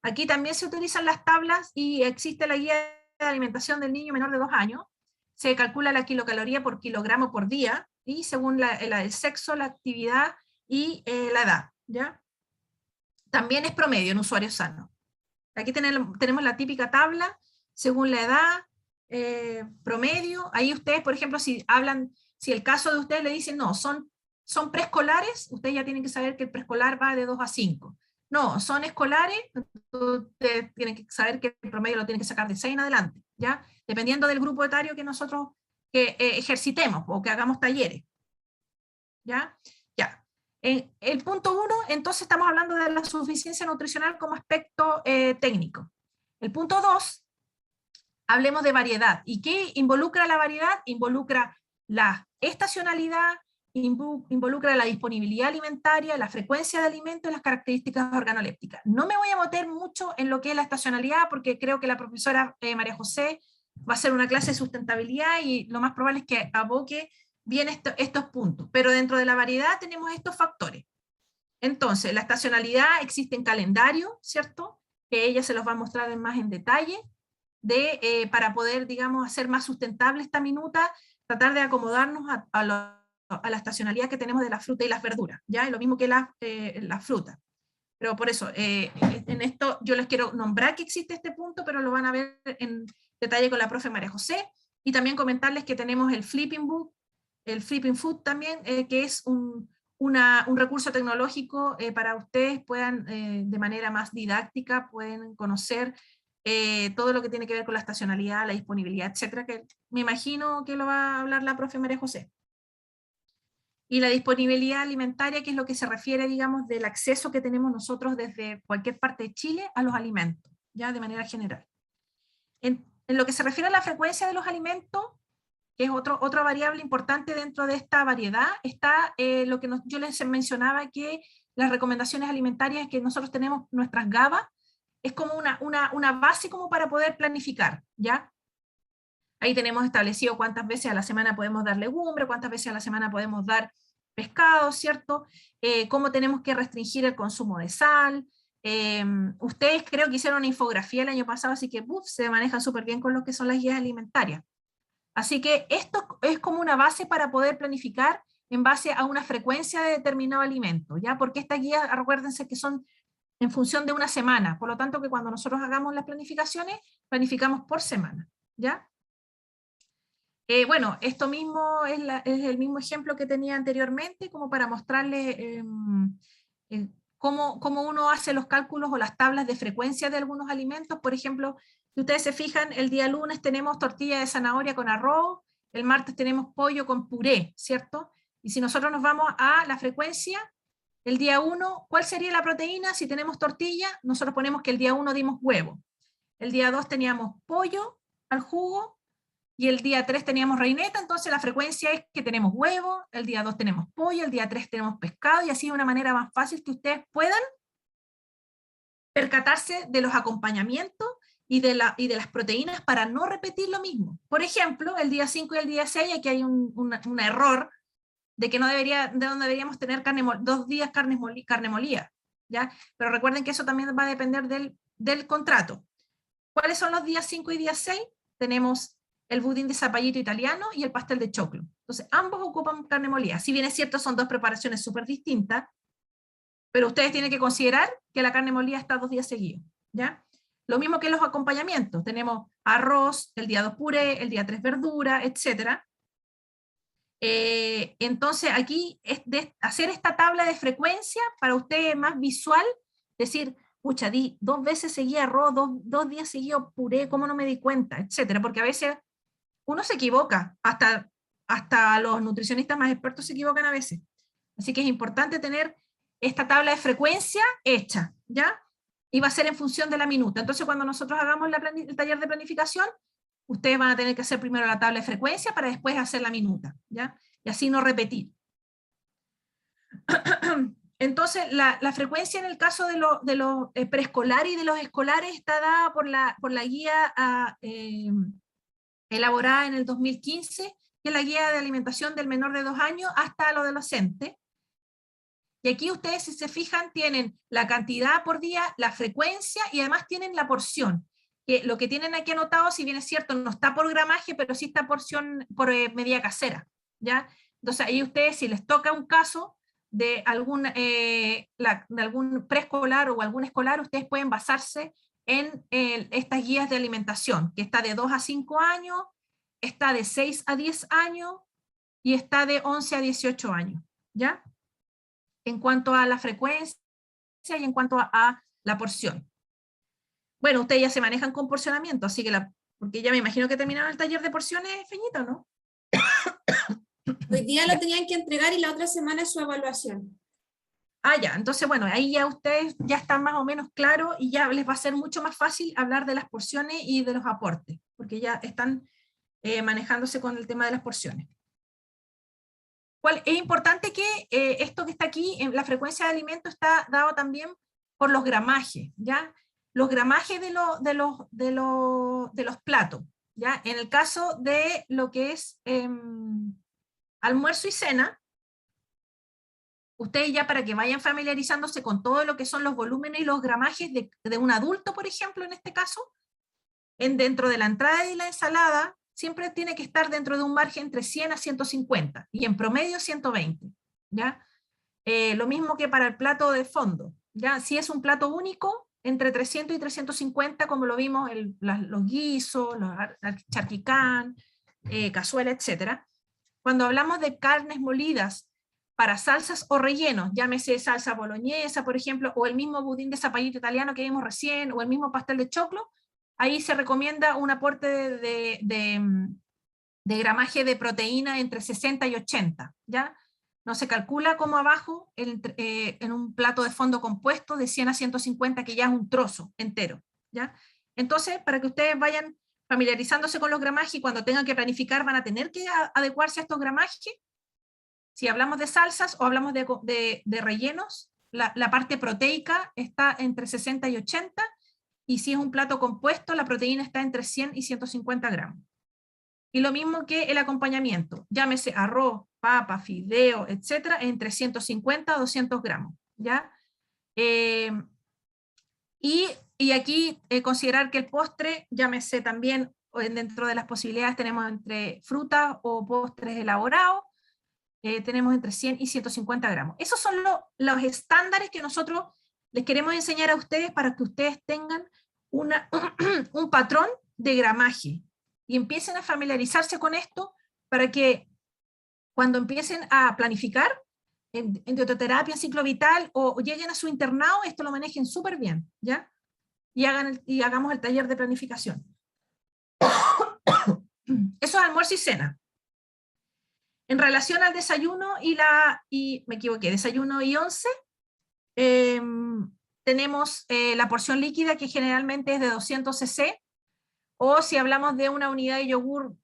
Speaker 1: aquí también se utilizan las tablas y existe la guía de alimentación del niño menor de 2 años. Se calcula la kilocaloría por kilogramo por día, y según el sexo, la actividad y la edad, ¿ya? También es promedio en usuarios sanos. Aquí tenemos la típica tabla, según la edad, promedio. Ahí ustedes, por ejemplo, si el caso de ustedes le dicen, no, son preescolares, ustedes ya tienen que saber que el preescolar va de 2 a 5. No, son escolares, ustedes tienen que saber que el promedio lo tienen que sacar de 6 en adelante, ¿ya? Dependiendo del grupo etario que nosotros ejercitemos o que hagamos talleres. ¿Ya? Ya. El punto 1, entonces estamos hablando de la suficiencia nutricional como aspecto técnico. El punto 2, hablemos de variedad. ¿Y qué involucra la variedad? Involucra la estacionalidad, involucra la disponibilidad alimentaria, la frecuencia de alimentos y las características organolépticas. No me voy a meter mucho en lo que es la estacionalidad, porque creo que la profesora María José va a hacer una clase de sustentabilidad y lo más probable es que aboque bien estos puntos, pero dentro de la variedad tenemos estos factores. Entonces, la estacionalidad existe en calendario, ¿cierto? Que ella se los va a mostrar más en detalle, para poder, digamos, hacer más sustentable esta minuta. tratar de acomodarnos a la estacionalidad que tenemos de la fruta y las verduras, ¿ya? Lo mismo que la fruta. Pero por eso, en esto yo les quiero nombrar que existe este punto, pero lo van a ver en detalle con la profe María José, y también comentarles que tenemos el Flipping Book, el Flipping Food también, que es un recurso tecnológico para ustedes puedan, de manera más didáctica, pueden conocer todo lo que tiene que ver con la estacionalidad, la disponibilidad, etcétera, que me imagino que lo va a hablar la profe María José. Y la disponibilidad alimentaria, que es lo que se refiere, digamos, del acceso que tenemos nosotros desde cualquier parte de Chile a los alimentos, ya de manera general. En lo que se refiere a la frecuencia de los alimentos, que es otra variable importante dentro de esta variedad, está lo que yo les mencionaba, que las recomendaciones alimentarias que nosotros tenemos, nuestras GABA, es como una base como para poder planificar, ¿ya? Ahí tenemos establecido cuántas veces a la semana podemos dar legumbre, cuántas veces a la semana podemos dar pescado, ¿cierto? Cómo tenemos que restringir el consumo de sal. Ustedes creo que hicieron una infografía el año pasado, así que se manejan súper bien con lo que son las guías alimentarias. Así que esto es como una base para poder planificar en base a una frecuencia de determinado alimento, ¿ya? Porque estas guías, recuérdense que son en función de una semana, por lo tanto que cuando nosotros hagamos las planificaciones, planificamos por semana, ¿ya? Bueno, esto mismo es el mismo ejemplo que tenía anteriormente, como para mostrarles cómo uno hace los cálculos o las tablas de frecuencia de algunos alimentos. Por ejemplo, si ustedes se fijan, el día lunes tenemos tortilla de zanahoria con arroz, el martes tenemos pollo con puré, ¿cierto? Y si nosotros nos vamos a la frecuencia, el día 1, ¿cuál sería la proteína? Si tenemos tortilla, nosotros ponemos que el día 1 dimos huevo. El día 2 teníamos pollo al jugo, y el día 3 teníamos reineta, entonces la frecuencia es que tenemos huevo, el día 2 tenemos pollo, el día 3 tenemos pescado, y así de una manera más fácil que ustedes puedan percatarse de los acompañamientos y de las proteínas para no repetir lo mismo. Por ejemplo, el día 5 y el día 6, aquí hay un error de que no deberíamos tener 2 días carne molida, ¿ya? Pero recuerden que eso también va a depender del contrato. ¿Cuáles son los días 5 y día 6? Tenemos el budín de zapallito italiano y el pastel de choclo. Entonces, ambos ocupan carne molida. Si bien es cierto, son dos preparaciones súper distintas, pero ustedes tienen que considerar que la carne molida está 2 días seguidos, ¿ya? Lo mismo que los acompañamientos. Tenemos arroz, el día 2 puré, el día 3 verdura, etc. Entonces, aquí es hacer esta tabla de frecuencia para ustedes más visual, decir, pucha, di 2 veces seguí arroz, 2 días seguidos puré, ¿cómo no me di cuenta? Etcétera, porque a veces uno se equivoca, hasta los nutricionistas más expertos se equivocan a veces. Así que es importante tener esta tabla de frecuencia hecha, ¿ya? Y va a ser en función de la minuta. Entonces, cuando nosotros hagamos el taller de planificación, ustedes van a tener que hacer primero la tabla de frecuencia para después hacer la minuta, ¿ya? Y así no repetir. Entonces, la frecuencia en el caso de los preescolares y de los escolares está dada por la guía elaborada en el 2015, que es la guía de alimentación del menor de 2 años hasta el adolescente. Y aquí ustedes, si se fijan, tienen la cantidad por día, la frecuencia y además tienen la porción. Que lo que tienen aquí anotado, si bien es cierto, no está por gramaje, pero sí está porción por medida casera, ¿ya? Entonces ahí ustedes, si les toca un caso de algún preescolar o algún escolar, ustedes pueden basarse en estas guías de alimentación, que está de 2 a 5 años, está de 6 a 10 años y está de 11 a 18 años, ¿ya? En cuanto a la frecuencia y en cuanto a la porción. Bueno, ustedes ya se manejan con porcionamiento, así que porque ya me imagino que terminaron el taller de porciones, Feñito, ¿no?
Speaker 2: Hoy día lo tenían que entregar y la otra semana es su evaluación.
Speaker 1: Ya, entonces bueno, ahí ya ustedes ya están más o menos claros y ya les va a ser mucho más fácil hablar de las porciones y de los aportes, porque ya están manejándose con el tema de las porciones. Es importante que esto que está aquí, en la frecuencia de alimento, está dado también por los gramajes, ¿ya? Los gramajes de los platos, ¿ya? En el caso de lo que es almuerzo y cena, ustedes ya para que vayan familiarizándose con todo lo que son los volúmenes y los gramajes de un adulto, por ejemplo, en este caso, dentro de la entrada y la ensalada, siempre tiene que estar dentro de un margen entre 100 a 150, y en promedio 120, ¿ya? Lo mismo que para el plato de fondo, ¿ya? Si es un plato único, entre 300 y 350, como lo vimos, los guisos, los charquicán, cazuela, etc. Cuando hablamos de carnes molidas para salsas o rellenos, llámese salsa boloñesa, por ejemplo, o el mismo budín de zapallito italiano que vimos recién, o el mismo pastel de choclo, ahí se recomienda un aporte de gramaje de proteína entre 60 y 80, ¿ya? No se calcula como abajo en un plato de fondo compuesto de 100 a 150, que ya es un trozo entero, ¿ya? Entonces, para que ustedes vayan familiarizándose con los gramajes, y cuando tengan que planificar van a tener que adecuarse a estos gramajes. Si hablamos de salsas o hablamos de rellenos, la parte proteica está entre 60 y 80, y si es un plato compuesto, la proteína está entre 100 y 150 gramos. Y lo mismo que el acompañamiento, llámese arroz, papa, fideo, etcétera, entre 150 a 200 gramos, ¿ya? Y aquí considerar que el postre, llámese también, dentro de las posibilidades tenemos entre frutas o postres elaborados, tenemos entre 100 y 150 gramos. Esos son los estándares que nosotros les queremos enseñar a ustedes para que ustedes tengan un patrón de gramaje y empiecen a familiarizarse con esto, para que cuando empiecen a planificar en dietoterapia, en ciclo vital, o lleguen a su internado, esto lo manejen súper bien, ¿ya? Y hagamos el taller de planificación. Eso es almuerzo y cena. En relación al desayuno me equivoqué, desayuno y once, tenemos la porción líquida, que generalmente es de 200 cc, o si hablamos de una unidad de yogur,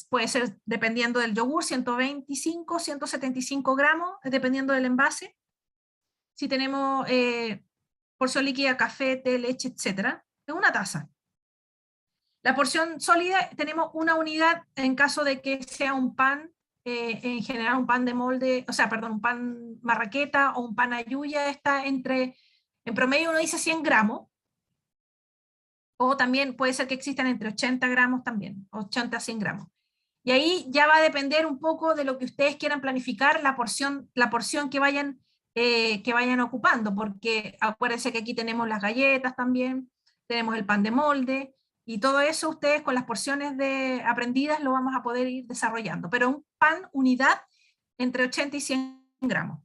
Speaker 1: puede ser, dependiendo del yogur, 125, 175 gramos, dependiendo del envase. Si tenemos porción líquida, café, té, leche, etc., es una taza. La porción sólida, tenemos una unidad en caso de que sea un pan, en general un pan de molde, un pan marraqueta o un pan ayuya, está en promedio uno dice 100 gramos, o también puede ser que existan entre 80 gramos también, 80 a 100 gramos. Y ahí ya va a depender un poco de lo que ustedes quieran planificar, la porción que vayan ocupando, porque acuérdense que aquí tenemos las galletas también, tenemos el pan de molde, y todo eso ustedes con las porciones aprendidas lo vamos a poder ir desarrollando. Pero un pan unidad entre 80 y 100 gramos.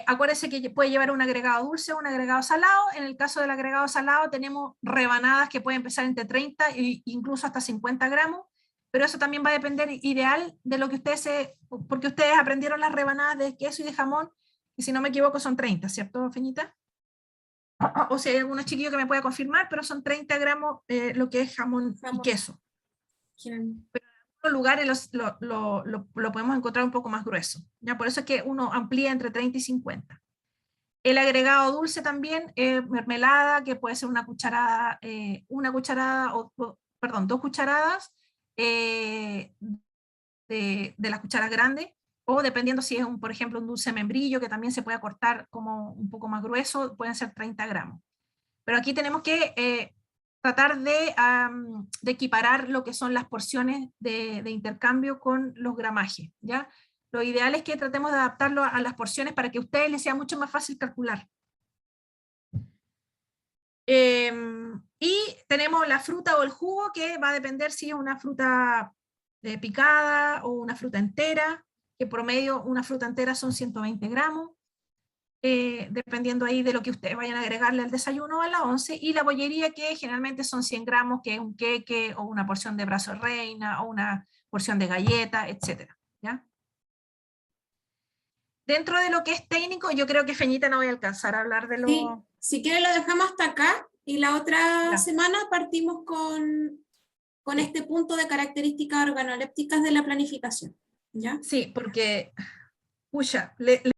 Speaker 1: Acuérdense que puede llevar un agregado dulce o un agregado salado. En el caso del agregado salado tenemos rebanadas que pueden empezar entre 30 e incluso hasta 50 gramos, pero eso también va a depender ideal de lo que ustedes, porque ustedes aprendieron las rebanadas de queso y de jamón, y si no me equivoco son 30, ¿cierto, Feñita? O si hay algunos chiquillos que me pueda confirmar, pero son 30 gramos lo que es jamón y queso. Pero en algunos lugares lo podemos encontrar un poco más grueso, ¿ya? Por eso es que uno amplía entre 30 y 50. El agregado dulce también, mermelada, que puede ser una cucharada, dos cucharadas de las cucharas grandes, o dependiendo si es, por ejemplo, un dulce membrillo, que también se puede cortar como un poco más grueso, pueden ser 30 gramos. Pero aquí tenemos que tratar de equiparar lo que son las porciones de intercambio con los gramajes, ¿ya? Lo ideal es que tratemos de adaptarlo a las porciones para que a ustedes les sea mucho más fácil calcular. Y tenemos la fruta o el jugo, que va a depender si es una fruta picada o una fruta entera, que promedio una fruta entera son 120 gramos, dependiendo ahí de lo que ustedes vayan a agregarle al desayuno o a la once, y la bollería, que generalmente son 100 gramos, que es un queque o una porción de brazo de reina o una porción de galleta, etc. ¿Ya? Dentro de lo que es técnico, yo creo que Feñita no voy a alcanzar a hablar de lo...
Speaker 2: Sí, si quiere lo dejamos hasta acá, y la otra semana partimos con este punto de características organolépticas de la planificación, ¿ya?
Speaker 1: Sí, porque, pucha,